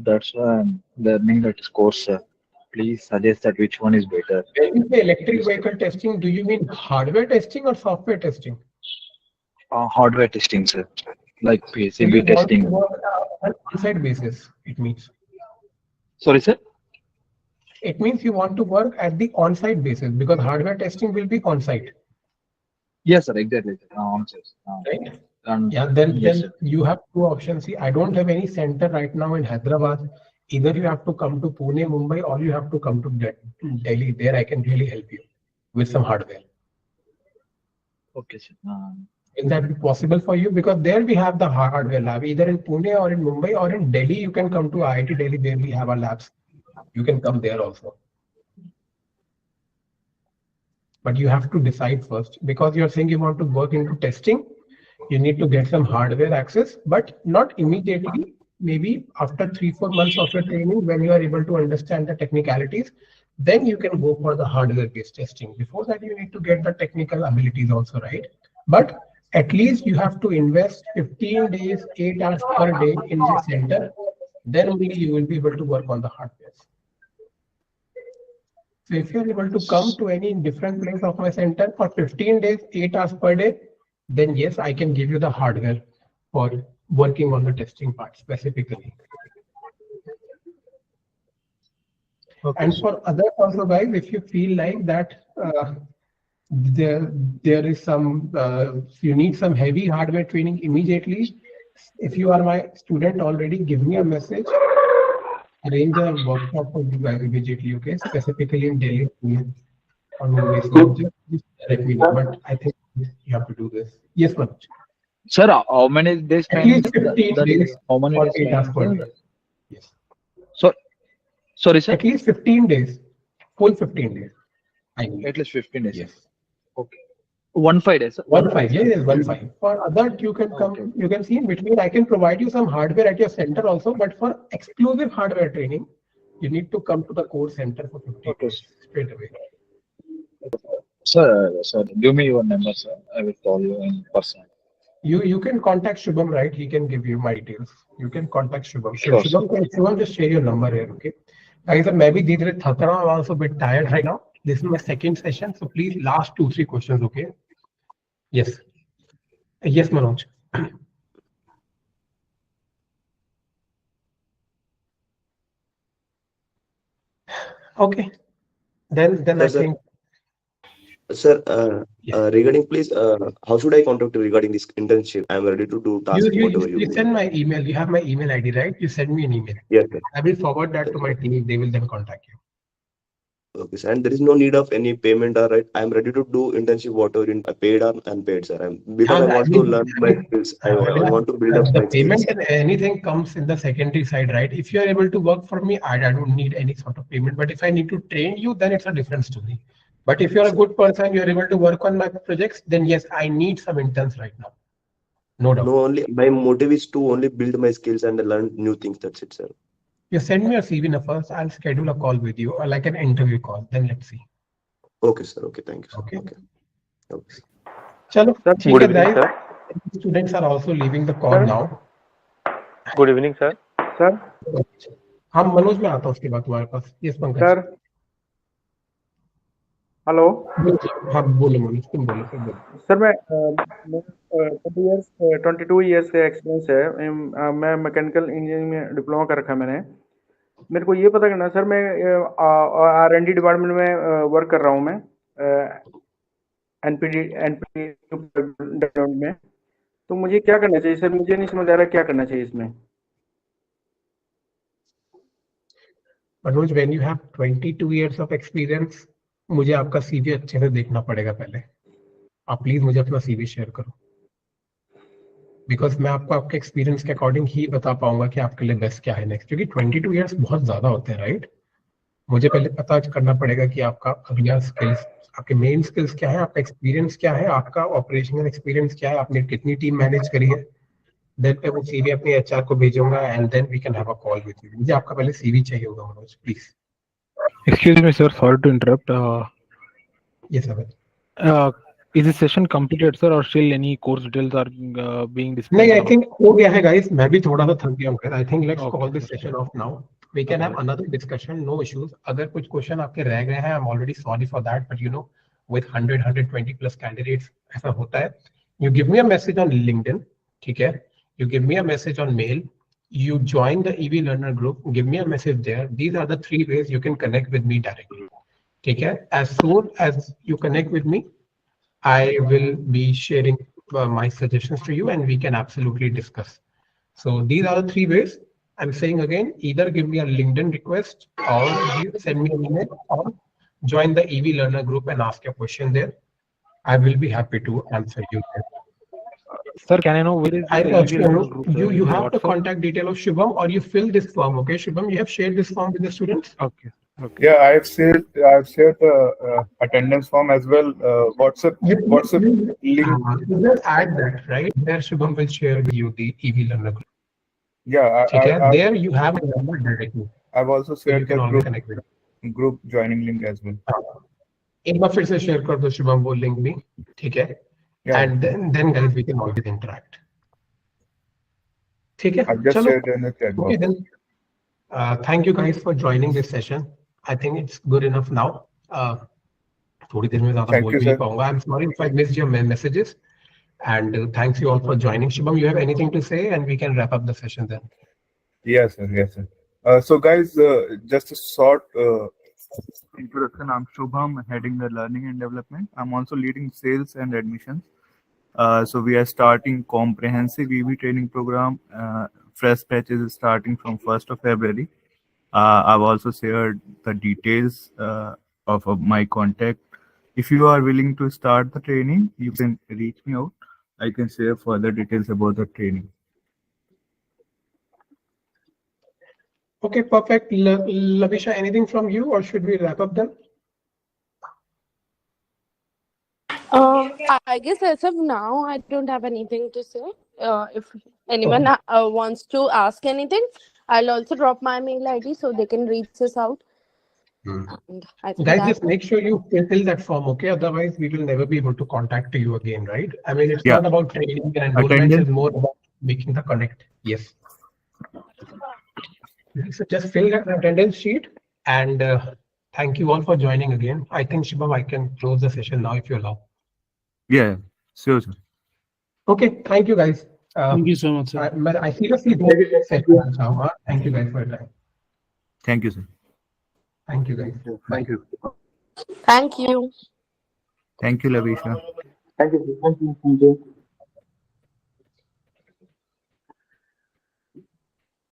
Speaker 15: That's why I'm learning that course. Please suggest that which one is better.
Speaker 1: When you say electric vehicle testing, do you mean hardware testing or software testing?
Speaker 15: Hardware testing, sir. Like
Speaker 1: So you
Speaker 15: PCB
Speaker 1: want to
Speaker 15: testing.
Speaker 1: work on on-site basis, it means.
Speaker 15: Sorry, sir.
Speaker 1: It means you want to work at the on-site basis because hardware testing will be on-site.
Speaker 15: Yes, sir. Exactly.
Speaker 1: Right?
Speaker 15: Yeah.
Speaker 1: Then
Speaker 15: Yes,
Speaker 1: you have two options. See, I don't have any center right now in Hyderabad. Either you have to come to Pune, Mumbai, or you have to come to Delhi. There I can really help you with some hardware.
Speaker 15: Okay, sir.
Speaker 1: Will that be possible for you? Because there we have the hardware lab, either in Pune or in Mumbai or in Delhi. You can come to IIT Delhi, where we have our labs. You can come there also. But you have to decide first, because you're saying you want to work into testing. You need to get some hardware access, but not immediately. Maybe after 3-4 months of your training, when you are able to understand the technicalities, then you can go for the hardware-based testing. Before that, you need to get the technical abilities also, right? But at least you have to invest 15 days, 8 hours per day in the center. Then only you will be able to work on the hardware. So if you're able to come to any different place of my center for 15 days, 8 hours per day, then yes, I can give you the hardware for working on the testing part specifically. Okay. And for others also, guys, if you feel like that there is some, you need some heavy hardware training immediately. If you are my student already, give me a message. Arrange a workshop for you guys immediately, okay? Specifically in Delhi or Mumbai. So just let me know. But I think you have to do this. Yes, Manoj.
Speaker 15: Sir, how many days?
Speaker 1: At least 15 days.
Speaker 15: How many
Speaker 1: or
Speaker 15: days?
Speaker 1: 8 hours per day. Yes.
Speaker 15: So, sorry, sir.
Speaker 1: At least 15 days. Full 15 days. I mean.
Speaker 15: At least 15 days.
Speaker 1: Yes.
Speaker 15: Okay. 1-5 days.
Speaker 1: 1-5. Yes, 1-5. For other, you can come. Okay. You can see in between. I can provide you some hardware at your center also. But for exclusive hardware training, you need to come to the core center for 15 days straight away.
Speaker 15: Sir, give me your number, sir. I will call you in person.
Speaker 1: You can contact Shubham, right? He can give you my details. You can contact Shubham.
Speaker 15: Sure,
Speaker 1: Shubham, just share your number here, okay? Guys, maybe I'm also a bit tired right now. This is my second session, so please last 2-3 questions, okay? Yes. Yes, Manoj. Okay. Then I think.
Speaker 14: Sir, regarding please, how should I contact you regarding this internship? I'm ready to do tasks, whatever you
Speaker 1: send my email. You have my email ID, right? You send me an email.
Speaker 14: Yes, sir.
Speaker 1: I will forward that to my team. They will then contact you.
Speaker 14: Okay, sir. And there is no need of any payment, all right? I'm ready to do internship, whatever in paid or unpaid, sir. Because I want to learn my skills. I want to build up
Speaker 1: The
Speaker 14: my
Speaker 1: payment
Speaker 14: skills.
Speaker 1: and anything comes in the secondary side, right? If you are able to work for me, I don't need any sort of payment. But if I need to train you, then it's a different story. But if you're a good person, you're able to work on my projects, then yes, I need some interns right now. No doubt.
Speaker 14: No, only my motive is to only build my skills and learn new things. That's it, sir.
Speaker 1: You send me your CV now first. I'll schedule a call with you or like an interview call. Then let's see.
Speaker 14: Okay, sir. Okay, thank you, sir.
Speaker 1: Okay.
Speaker 14: Okay.
Speaker 1: Chalo,
Speaker 16: Sir,
Speaker 1: ठीक
Speaker 16: good
Speaker 1: है
Speaker 16: evening,
Speaker 1: guys.
Speaker 16: sir.
Speaker 1: Students are also leaving the call
Speaker 16: Sir.
Speaker 1: now.
Speaker 16: Good evening, sir. Sir.
Speaker 1: हाँ मनोज में आता हूँ उसके बाद तुम्हारे पास. Yes Pankaj.
Speaker 16: Sir. Hello.
Speaker 1: हाँ बोलो मनोज, तुम बोलो सर बोलो.
Speaker 16: सर मैं 22 ईयर्स का एक्सपीरियंस है. मैं मैकेनिकल इंजीनियरिंग में डिप्लोमा कर रखा है मैंने. मेरे को ये पता करना है सर, मैं R&D डिपार्टमेंट में वर्क कर रहा हूँ मैं एनपीडी में. तो मुझे क्या करना चाहिए सर? मुझे नहीं समझ आ रहा क्या करना चाहिए इसमें.
Speaker 1: Manoj, when you have 22 years of experience, मुझे आपका CV अच्छे से देखना पड़ेगा पहले. आप प्लीज मुझे अपना CV शेयर करो. बिकॉज मैं आपको आपके एक्सपीरियंस के अकॉर्डिंग ही बता पाऊंगा कि आपके लिए बेस्ट क्या है नेक्स्ट. क्योंकि 22 इयर्स बहुत ज्यादा होते हैं, राइट? मुझे पहले पता करना पड़ेगा कि आपका अगला स्किल्स, आपके मेन स्किल्स क्या है, आपका एक्सपीरियंस क्या है, आपका ऑपरेशनल एक्सपीरियंस क्या है, आपने कितनी टीम मैनेज करी है. देन मैं वो CV अपने HR को भेजूंगा and then we can have a call with you. मुझे आपका पहले CV चाहिए होगा Manoj, please.
Speaker 13: Excuse me, sir. Sorry to interrupt.
Speaker 1: Yes, sir.
Speaker 13: Is this session completed, sir, or still any course details are being displayed?
Speaker 1: नहीं, I think हो गया है guys. मैं भी थोड़ा सा थक गया हूँ. I think let's call this session off now. We can have another discussion, no issues. अगर कुछ क्वेश्चन आपके रह गए हैं, I'm already sorry for that, but you know, with 120 plus candidates ऐसा होता है. You give me a message on LinkedIn, ठीक है? You give me a message on mail. You join the EV Learner group. Give me a message there. These are the 3 ways you can connect with me directly. ठीक है? As soon as you connect with me, I will be sharing my suggestions to you and we can absolutely discuss. So these are the 3 ways. I'm saying again, either give me a LinkedIn request or send me an email or join the EV Learner group and ask a question there. I will be happy to answer you there.
Speaker 13: Sir, can I know where is the EV Learner group?
Speaker 1: You have the contact detail of Shubham or you fill this form, okay? Shubham, you have shared this form with the students?
Speaker 13: Okay. Okay.
Speaker 17: Yeah, I've shared the attendance form as well. WhatsApp link.
Speaker 1: You just add that, right? There Shubham will share with you the EV Learner group.
Speaker 17: Yeah,
Speaker 1: there you have a number directly.
Speaker 17: I've also shared
Speaker 1: the
Speaker 17: group joining link as well.
Speaker 1: एक बार फिर से share कर दो शुभम वो link भी, ठीक है? And then guys we can always interact. ठीक है?
Speaker 17: I've just shared in the chat box.
Speaker 1: Okay then. Thank you guys for joining this session. I think it's good enough now. थोड़ी देर में ज़्यादा बोल भी नहीं पाऊंगा. I'm sorry if I missed your messages. And thanks you all for joining. Shubham, you have anything to say and we can wrap up the session then.
Speaker 17: Yes, sir. Yes, sir. So guys, just a short introduction. I'm Shubham, heading the learning and development. I'm also leading sales and admissions. So we are starting comprehensive EV training program. Fresh batches is starting from 1st of February. I've also shared the details of my contact. If you are willing to start the training, you can reach me out. I can share further details about the training.
Speaker 1: Okay, perfect. Lavisha, anything from you or should we wrap up then?
Speaker 18: I guess as of now, I don't have anything to say. If anyone wants to ask anything, I'll also drop my mail ID so they can reach us out. And I think
Speaker 1: guys, just make sure you fill that form, okay? Otherwise, we will never be able to contact you again, right? I mean, it's not about training and enrollment, it's more about making the connect. Yes. So just fill that attendance sheet and thank you all for joining again. I think Shubham, I can close the session now if you allow.
Speaker 17: Yeah, sure, sir.
Speaker 1: Okay, thank you guys.
Speaker 11: Thank you so much, sir.
Speaker 1: I seriously hope this session now. Thank you guys for your time.
Speaker 17: Thank you, sir.
Speaker 1: Thank you guys.
Speaker 17: Thank you.
Speaker 18: Thank you.
Speaker 17: Thank you, Lavisha.
Speaker 16: Thank you. Thank you.